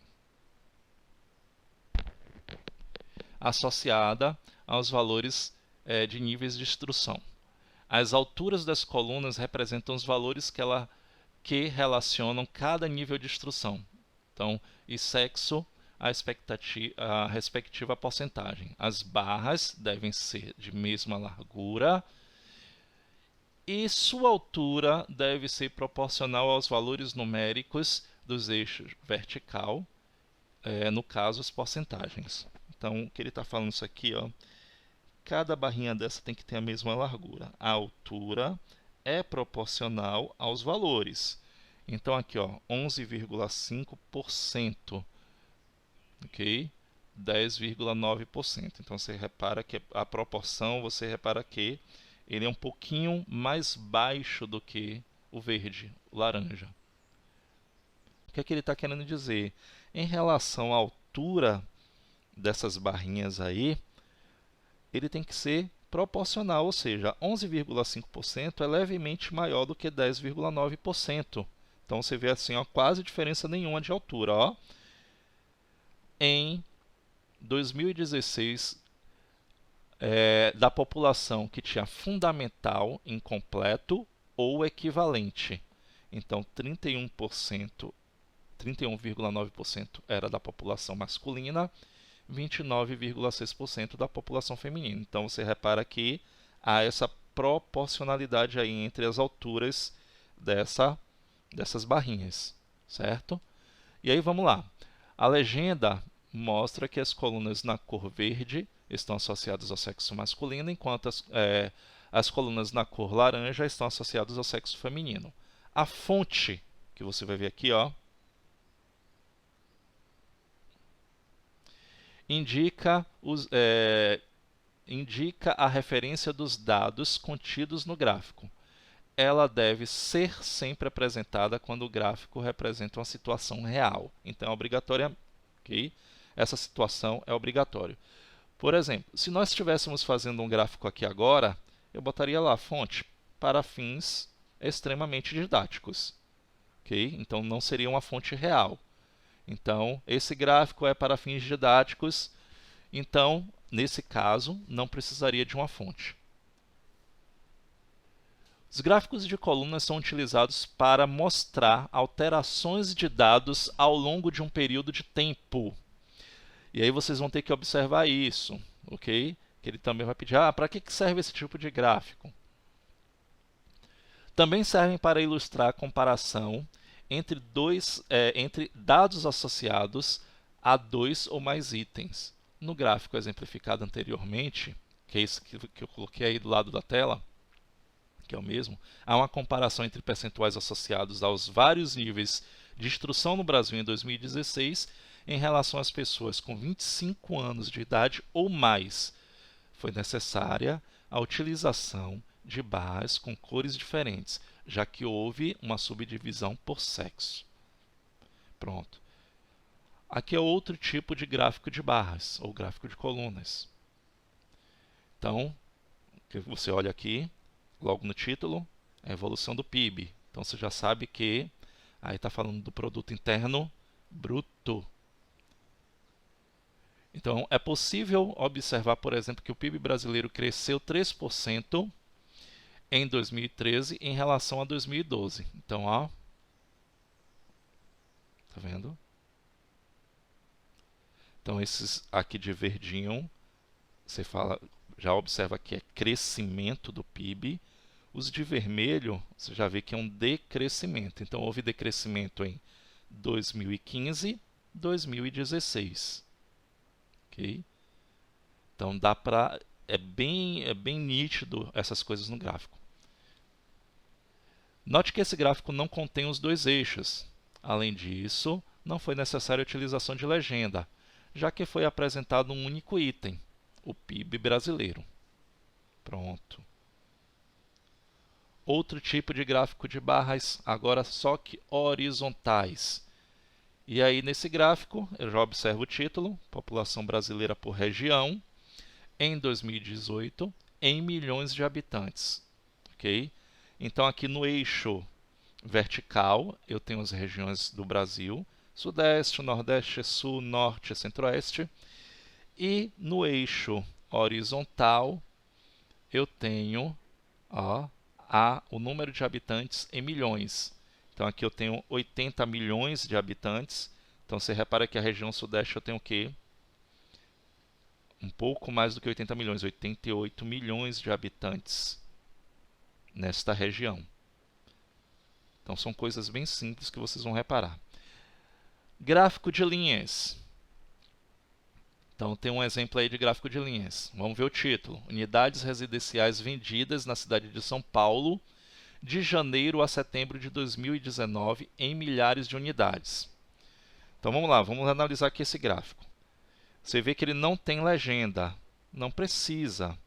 Associada aos valores de níveis de instrução. As alturas das colunas representam os valores que relacionam cada nível de instrução. Então, e sexo, a respectiva porcentagem. As barras devem ser de mesma largura e sua altura deve ser proporcional aos valores numéricos dos eixos vertical, no caso, as porcentagens. Então, o que ele está falando isso aqui, ó, cada barrinha dessa tem que ter a mesma largura. A altura é proporcional aos valores. Então, aqui, ó, 11,5%, ok? 10,9%. Então, você repara que a proporção, você repara que ele é um pouquinho mais baixo do que o verde, o laranja. O que é que ele está querendo dizer? Em relação à altura dessas barrinhas aí, ele tem que ser proporcional, ou seja, 11,5% é levemente maior do que 10,9%. Então você vê assim, ó, quase diferença nenhuma de altura. Ó. Em 2016, da população que tinha fundamental incompleto ou equivalente. Então 31,9% era da população masculina, 29,6% da população feminina. Então você repara que há essa proporcionalidade aí entre as alturas dessas barrinhas, certo? E aí vamos lá. A legenda mostra que as colunas na cor verde estão associadas ao sexo masculino, enquanto as colunas na cor laranja estão associadas ao sexo feminino. A fonte, que você vai ver aqui, ó, indica a referência dos dados contidos no gráfico. Ela deve ser sempre apresentada quando o gráfico representa uma situação real. Então, é obrigatória, okay? Essa situação é obrigatória. Por exemplo, se nós estivéssemos fazendo um gráfico aqui agora, eu botaria lá fonte para fins extremamente didáticos. Okay? Então, não seria uma fonte real. Então, esse gráfico é para fins didáticos. Então, nesse caso, não precisaria de uma fonte. Os gráficos de colunas são utilizados para mostrar alterações de dados ao longo de um período de tempo. E aí vocês vão ter que observar isso, ok? Que ele também vai pedir, para que serve esse tipo de gráfico? Também servem para ilustrar a comparação entre dados associados a dois ou mais itens. No gráfico exemplificado anteriormente, que é esse que eu coloquei aí do lado da tela, que é o mesmo, há uma comparação entre percentuais associados aos vários níveis de instrução no Brasil em 2016 em relação às pessoas com 25 anos de idade ou mais. Foi necessária a utilização de barras com cores diferentes, já que houve uma subdivisão por sexo. Pronto. Aqui é outro tipo de gráfico de barras, ou gráfico de colunas. Então, que você olha aqui, logo no título, a evolução do PIB. Então você já sabe que aí está falando do produto interno bruto. Então é possível observar, por exemplo, que o PIB brasileiro cresceu 3% em 2013 em relação a 2012. Então, ó, tá vendo? Então esses aqui de verdinho, você fala, já observa que é crescimento do PIB. Os de vermelho, você já vê que é um decrescimento. Então, houve decrescimento em 2015, 2016. Okay? Então, dá para... é bem nítido essas coisas no gráfico. Note que esse gráfico não contém os dois eixos. Além disso, não foi necessária a utilização de legenda, já que foi apresentado um único item, o PIB brasileiro. Pronto. Outro tipo de gráfico de barras, agora só que horizontais. E aí, nesse gráfico, eu já observo o título, população brasileira por região, em 2018, em milhões de habitantes. Okay? Então, aqui no eixo vertical, eu tenho as regiões do Brasil, Sudeste, Nordeste, Sul, Norte e Centro-Oeste. E no eixo horizontal, eu tenho... ó, o número de habitantes em milhões. Então aqui eu tenho 80 milhões de habitantes. Então você repara que a região sudeste eu tenho o quê? Um pouco mais do que 80 milhões, 88 milhões de habitantes nesta região. Então são coisas bem simples que vocês vão reparar. Gráfico de linhas. Então tem um exemplo aí de gráfico de linhas. Vamos ver o título. Unidades residenciais vendidas na cidade de São Paulo de janeiro a setembro de 2019 em milhares de unidades. Então vamos lá, vamos analisar aqui esse gráfico. Você vê que ele não tem legenda, não precisa,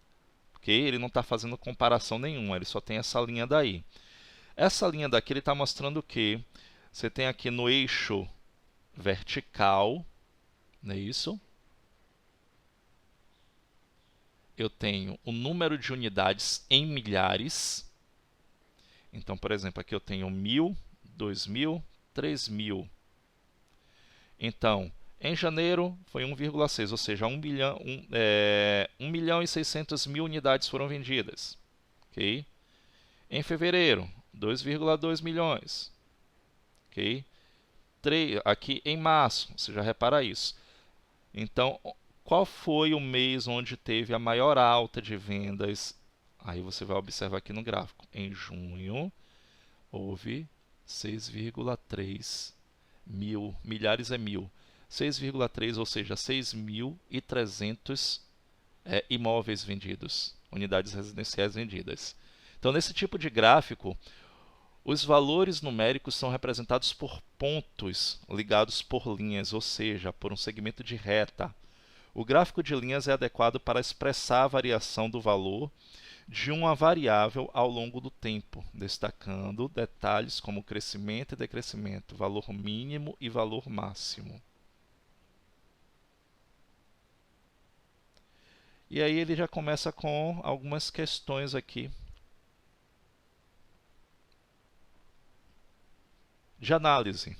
porque ele não está fazendo comparação nenhuma, ele só tem essa linha daí. Essa linha daqui ele está mostrando que você tem aqui no eixo vertical, não é isso? Eu tenho o número de unidades em milhares. Então, por exemplo, aqui eu tenho 1.000, 2.000, 3.000. Então, em janeiro foi 1,6, ou seja, 1 milhão e 600 mil unidades foram vendidas. Okay? Em fevereiro, 2,2 milhões. Okay? Aqui em março, você já repara isso. Então, qual foi o mês onde teve a maior alta de vendas? Aí você vai observar aqui no gráfico. Em junho, houve 6,3 mil. Milhares é mil. 6,3, ou seja, 6.300 imóveis vendidos. Unidades residenciais vendidas. Então, nesse tipo de gráfico, os valores numéricos são representados por pontos ligados por linhas, ou seja, por um segmento de reta. O gráfico de linhas é adequado para expressar a variação do valor de uma variável ao longo do tempo, destacando detalhes como crescimento e decrescimento, valor mínimo e valor máximo. E aí ele já começa com algumas questões aqui de análise.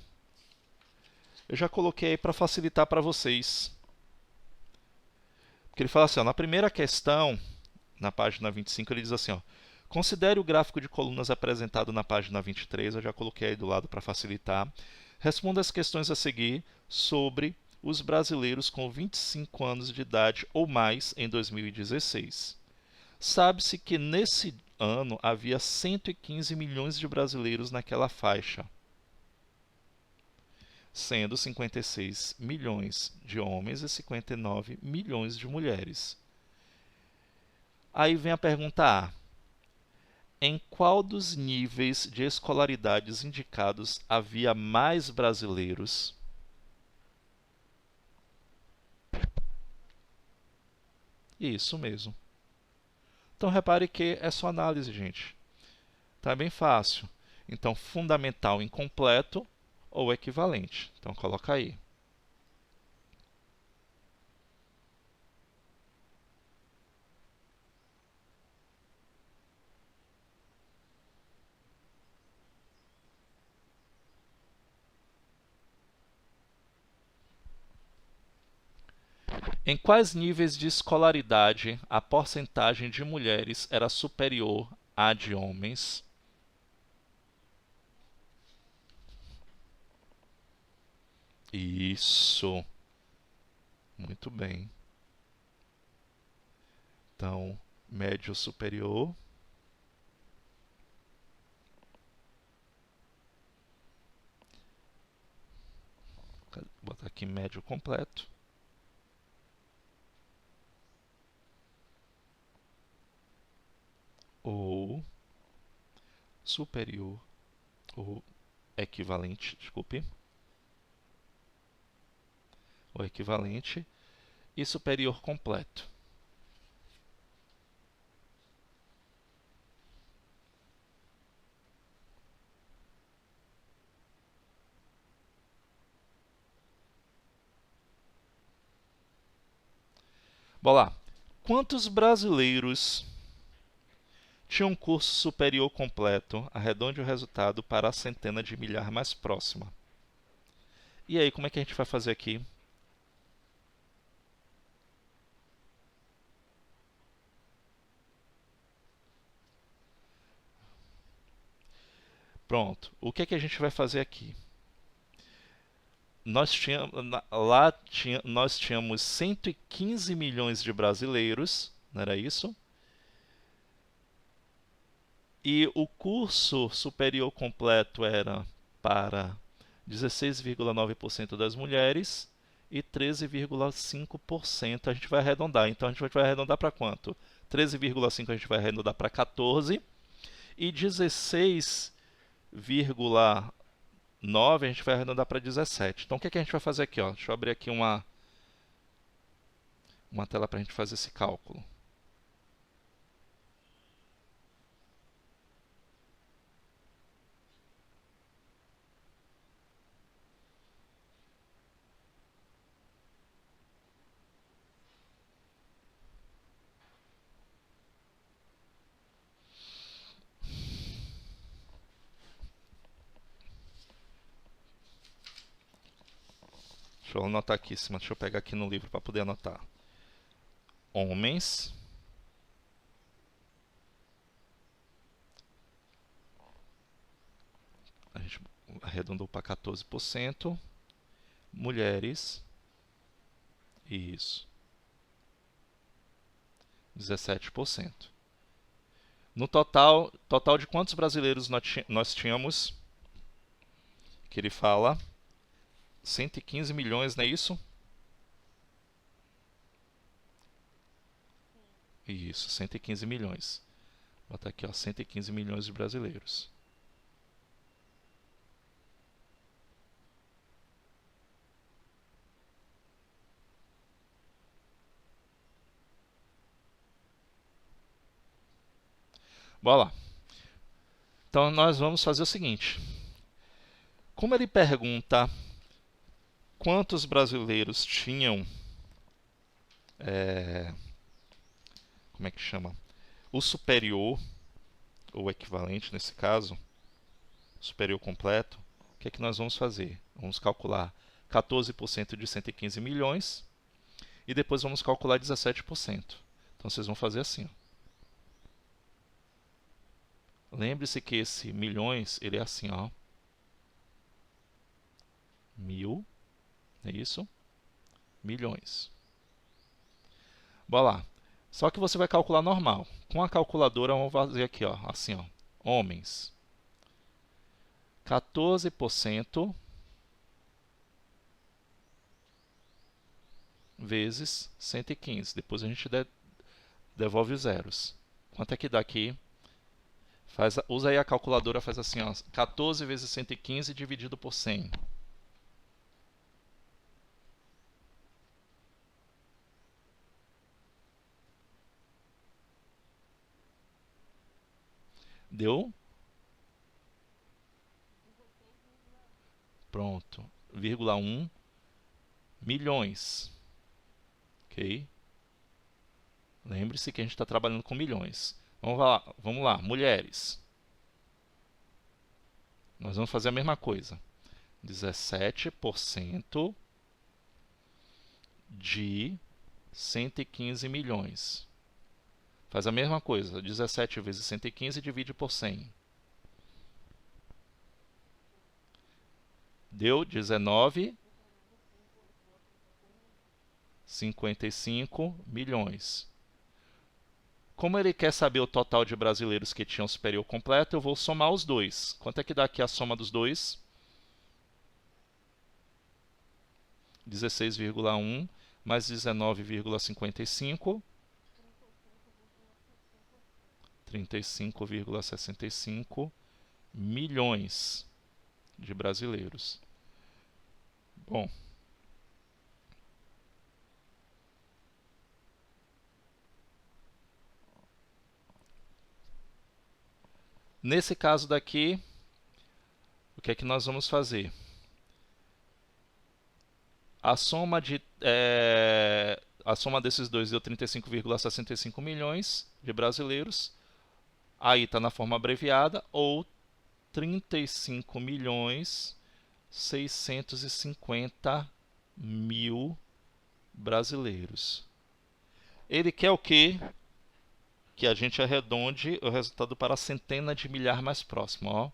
Eu já coloquei para facilitar para vocês. Porque ele fala assim, ó, na primeira questão, na página 25, ele diz assim, ó, considere o gráfico de colunas apresentado na página 23, eu já coloquei aí do lado para facilitar. Responda as questões a seguir sobre os brasileiros com 25 anos de idade ou mais em 2016. Sabe-se que nesse ano havia 115 milhões de brasileiros naquela faixa, sendo 56 milhões de homens e 59 milhões de mulheres. Aí vem a pergunta A. Em qual dos níveis de escolaridades indicados havia mais brasileiros? Isso mesmo. Então repare que é só análise, gente. Tá bem fácil. Então, fundamental incompleto ou equivalente. Então, coloca aí. Em quais níveis de escolaridade a porcentagem de mulheres era superior à de homens? Isso, muito bem. Então, médio superior. Vou botar aqui médio completo. Ou superior, ou equivalente, desculpe. Ou equivalente e superior completo. Bora lá. Quantos brasileiros tinham curso superior completo? Arredonde o resultado para a centena de milhar mais próxima. E aí, como é que a gente vai fazer aqui? Pronto. O que é que a gente vai fazer aqui? Nós tínhamos 115 milhões de brasileiros, não era isso? E o curso superior completo era para 16,9% das mulheres e 13,5% a gente vai arredondar. Então a gente vai arredondar para quanto? 13,5% a gente vai arredondar para 14 e 16,9% a gente vai arredondar para 17. Então o que é que a gente vai fazer aqui? Ó? Deixa eu abrir aqui uma tela para a gente fazer esse cálculo. Deixa eu anotar aqui em cima, deixa eu pegar aqui no livro para poder anotar. Homens, a gente arredondou para 14%, mulheres, isso, 17%. No total de quantos brasileiros nós tínhamos? Que ele fala 115 milhões, não é isso? Isso, 115 milhões. Vou botar aqui, ó, 115 milhões de brasileiros. Bora lá. Então nós vamos fazer o seguinte. Como ele pergunta quantos brasileiros tinham, como é que chama? O superior, ou equivalente nesse caso, superior completo, o que é que nós vamos fazer? Vamos calcular 14% de 115 milhões e depois vamos calcular 17%. Então vocês vão fazer assim. Lembre-se que esse milhões, ele é assim, ó. 1000, é isso? Milhões. Bora lá. Só que você vai calcular normal. Com a calculadora, vamos fazer aqui, ó, assim, ó. Homens. 14% vezes 115. Depois a gente devolve os zeros. Quanto é que dá aqui? Usa aí a calculadora, faz assim, ó, 14 vezes 115 dividido por 100. Deu? Pronto. 1,1 milhões. Ok? Lembre-se que a gente está trabalhando com milhões. Vamos lá, mulheres. Nós vamos fazer a mesma coisa. 17% de 115 milhões. Faz a mesma coisa. 17 vezes 115 divide por 100. Deu 19,55 milhões. Como ele quer saber o total de brasileiros que tinham superior completo, eu vou somar os dois. Quanto é que dá aqui a soma dos dois? 16,1 mais 19,55. 35,65 milhões de brasileiros. Bom, nesse caso daqui, o que é que nós vamos fazer? A soma desses dois deu 35,65 milhões de brasileiros. Aí está na forma abreviada, ou 35 milhões 650 mil brasileiros. Ele quer o quê? Que a gente arredonde o resultado para a centena de milhar mais próximo. Ó.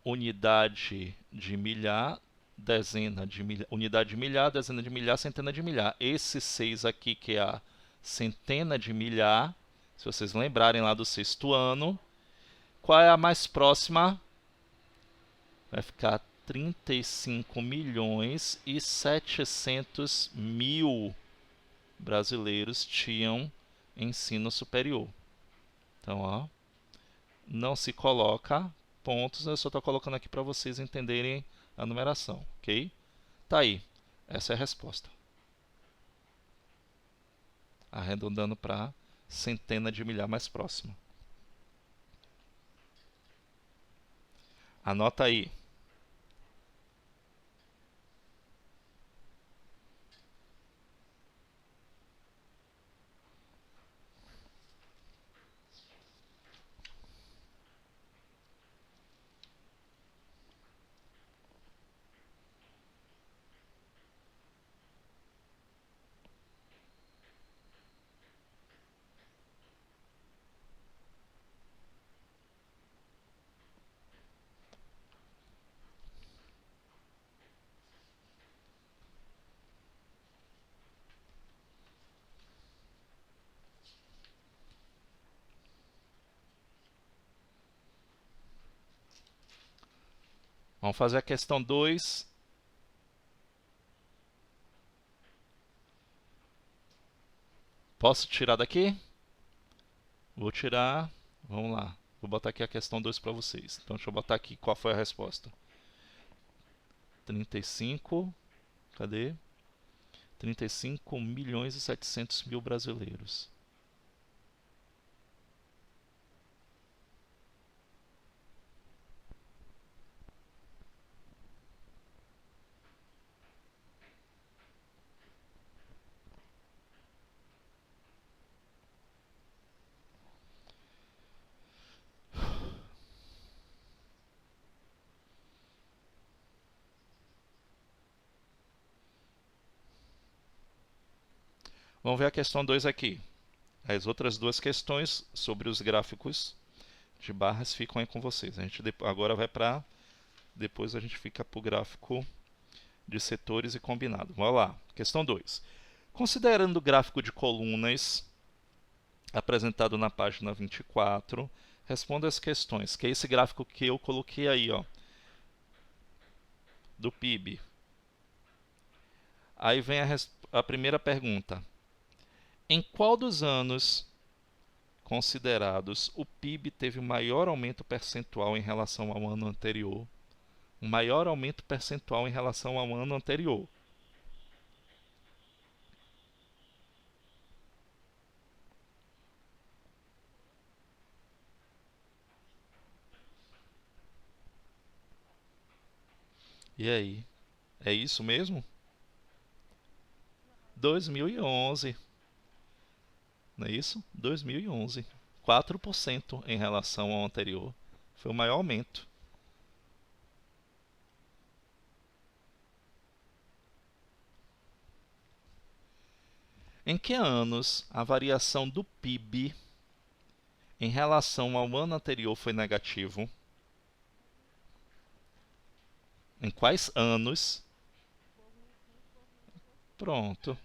Unidade de milhar, dezena de milhar, unidade de milhar, dezena de milhar, centena de milhar. Esse 6 aqui, que é a centena de milhar, se vocês lembrarem lá do sexto ano, qual é a mais próxima? Vai ficar 35 milhões e 700 mil brasileiros tinham ensino superior. Então, ó, não se coloca pontos, eu só estou colocando aqui para vocês entenderem a numeração, ok? Tá aí, essa é a resposta. Arredondando para centena de milhar mais próximo. Anota aí. Vamos fazer a questão 2. Posso tirar daqui? Vou tirar. Vamos lá. Vou botar aqui a questão 2 para vocês. Então, deixa eu botar aqui qual foi a resposta. 35. Cadê? 35 milhões e 700 mil brasileiros. Vamos ver a questão 2 aqui. As outras duas questões sobre os gráficos de barras ficam aí com vocês. A gente agora vai para... Depois a gente fica para o gráfico de setores e combinado. Vamos lá. Questão 2. Considerando o gráfico de colunas apresentado na página 24, responda as questões, que é esse gráfico que eu coloquei aí, ó, do PIB. Aí vem a primeira pergunta. Em qual dos anos considerados o PIB teve o maior aumento percentual em relação ao ano anterior? Um maior aumento percentual em relação ao ano anterior. E aí? É isso mesmo? 2011, não é isso? 2011. 4% em relação ao anterior. Foi o maior aumento. Em que anos a variação do PIB em relação ao ano anterior foi negativo? Em quais anos? Pronto.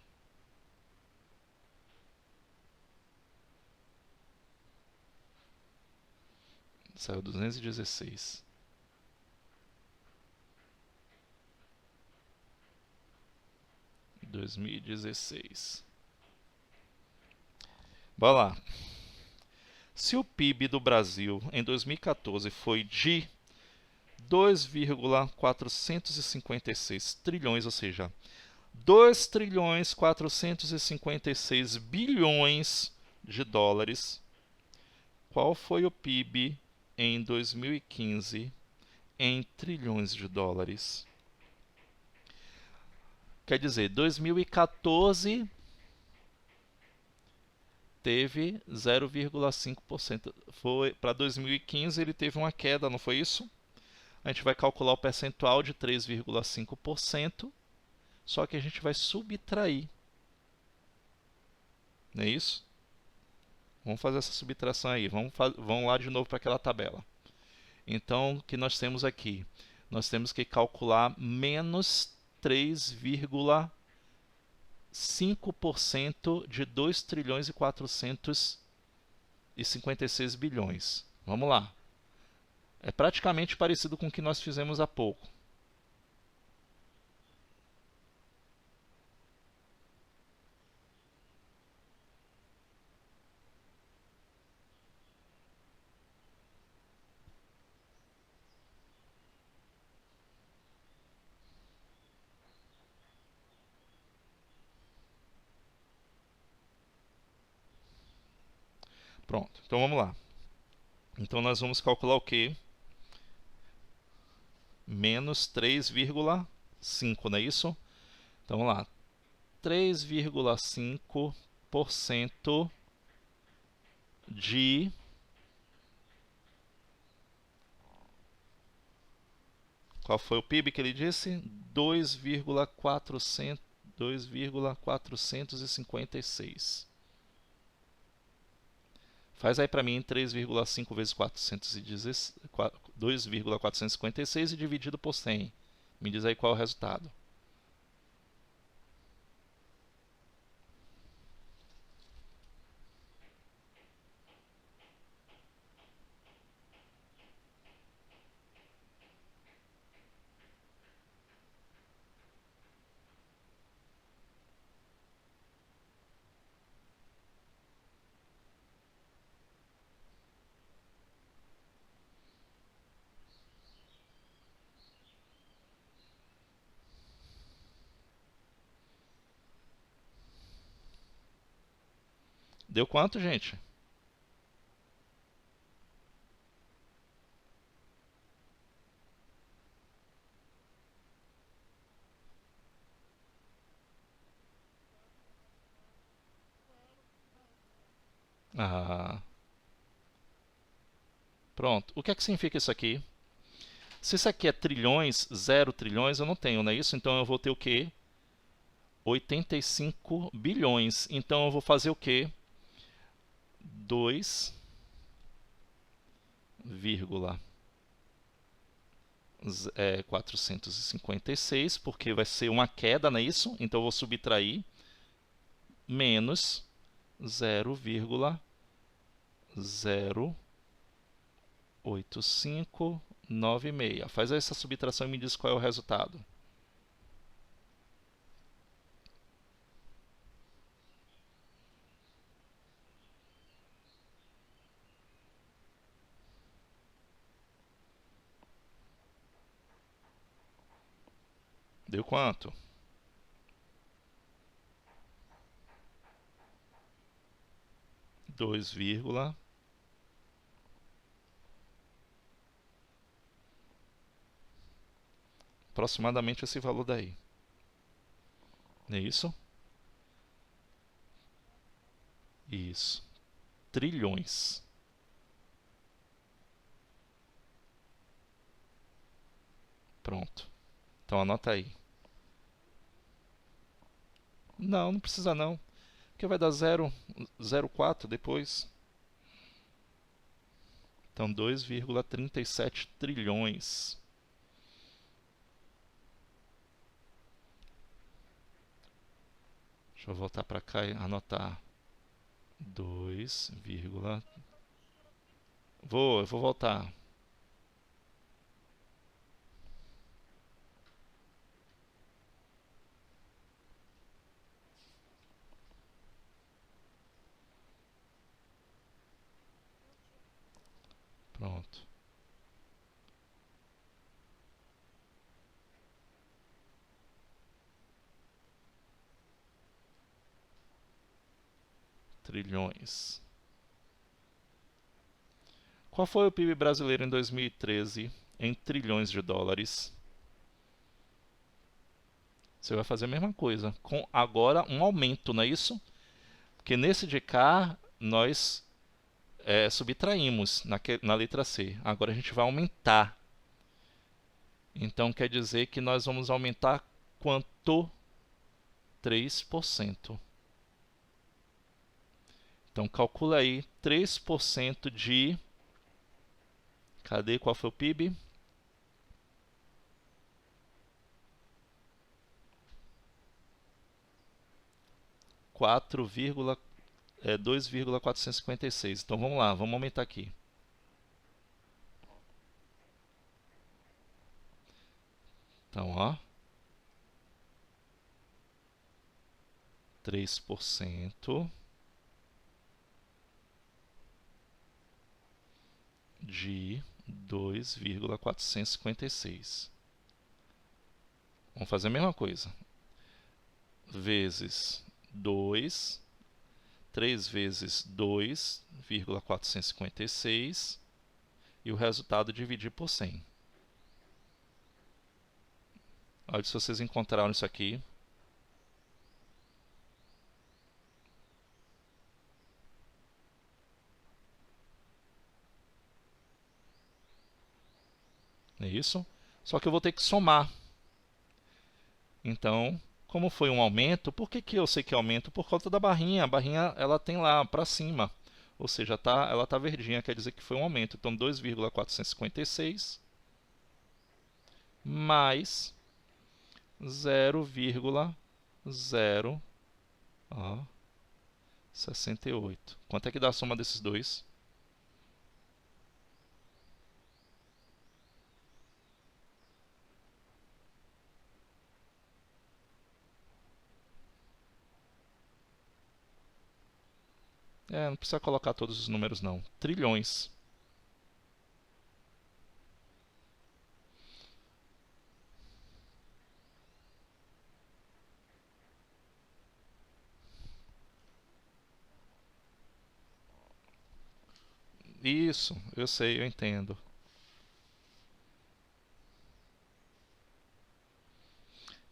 Saiu 216. 2016. Bora lá. Se o PIB do Brasil em 2014 foi de 2,456 trilhões, ou seja, 2 trilhões 456 bilhões de dólares, qual foi o PIB em 2015 em trilhões de dólares? Quer dizer, 2014 teve 0,5%. Foi para 2015 ele teve uma queda, não foi isso? A gente vai calcular o percentual de 3,5%, só que a gente vai subtrair. Não é isso? Vamos fazer essa subtração aí. Vamos lá de novo para aquela tabela. Então, o que nós temos aqui? Nós temos que calcular menos 3,5% de 2 trilhões e 456 bilhões. Vamos lá. É praticamente parecido com o que nós fizemos há pouco. Pronto, então vamos lá. Então nós vamos calcular o quê? Menos 3,5, não é isso? Então vamos lá. 3,5% de... Qual foi o PIB que ele disse? 2,456. Faz aí para mim 3,5 vezes 2,456 e dividido por 100. Me diz aí qual é o resultado. Deu quanto, gente? Ah, pronto. O que é que significa isso aqui? Se isso aqui é trilhões, 0 trilhões, eu não tenho, não é isso? Então eu vou ter o quê? 85 bilhões. Então eu vou fazer o quê? 2,456, porque vai ser uma queda, não é isso? Então eu vou subtrair menos 0,8596. Faz essa subtração e me diz qual é o resultado. Deu quanto? Dois vírgula aproximadamente esse valor daí. Não é isso? Isso. Trilhões. Pronto. Então anota aí. Não, não precisa não. Porque vai dar 0,04 depois. Então 2,37 trilhões. Deixa eu voltar para cá e anotar. 2, eu vou voltar. Pronto. Trilhões. Qual foi o PIB brasileiro em 2013 em trilhões de dólares? Você vai fazer a mesma coisa, com agora um aumento, não é isso? Porque nesse de cá nós subtraímos na letra C. Agora a gente vai aumentar. Então quer dizer que nós vamos aumentar quanto? 3%. Então calcula aí 3% de... Cadê? Qual foi o PIB? 2,456. Então vamos lá, vamos aumentar aqui. Então, ó, 3% de 2,456. Vamos fazer a mesma coisa. Vezes 2, 3 vezes 2,456 e o resultado dividir por 100. Olha se vocês encontraram isso aqui. É isso? Só que eu vou ter que somar. Então, como foi um aumento, por que eu sei que é aumento? Por conta da barrinha. A barrinha ela tem lá para cima. Ou seja, ela está verdinha, quer dizer que foi um aumento. Então, 2,456 mais 0,068. Quanto é que dá a soma desses dois? Não precisa colocar todos os números não. Trilhões. Isso, eu sei, eu entendo.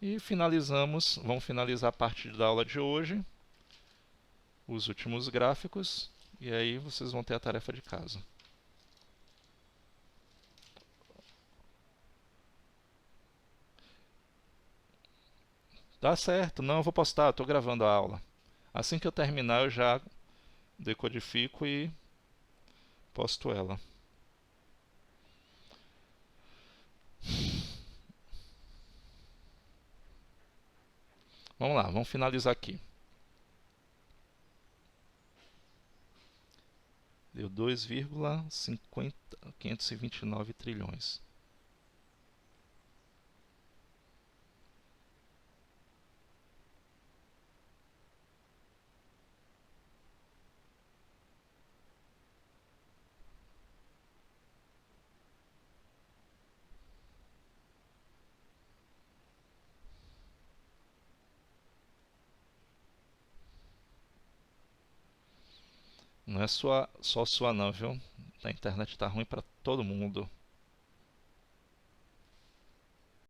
E finalizamos, vamos finalizar a parte da aula de hoje, os últimos gráficos, e aí vocês vão ter a tarefa de casa. Dá certo, não, eu vou postar, estou gravando a aula. Assim que eu terminar, eu já decodifico e posto ela. Vamos lá, vamos finalizar aqui. Deu 2,529 trilhões. Não é só sua não, viu? A internet tá ruim para todo mundo.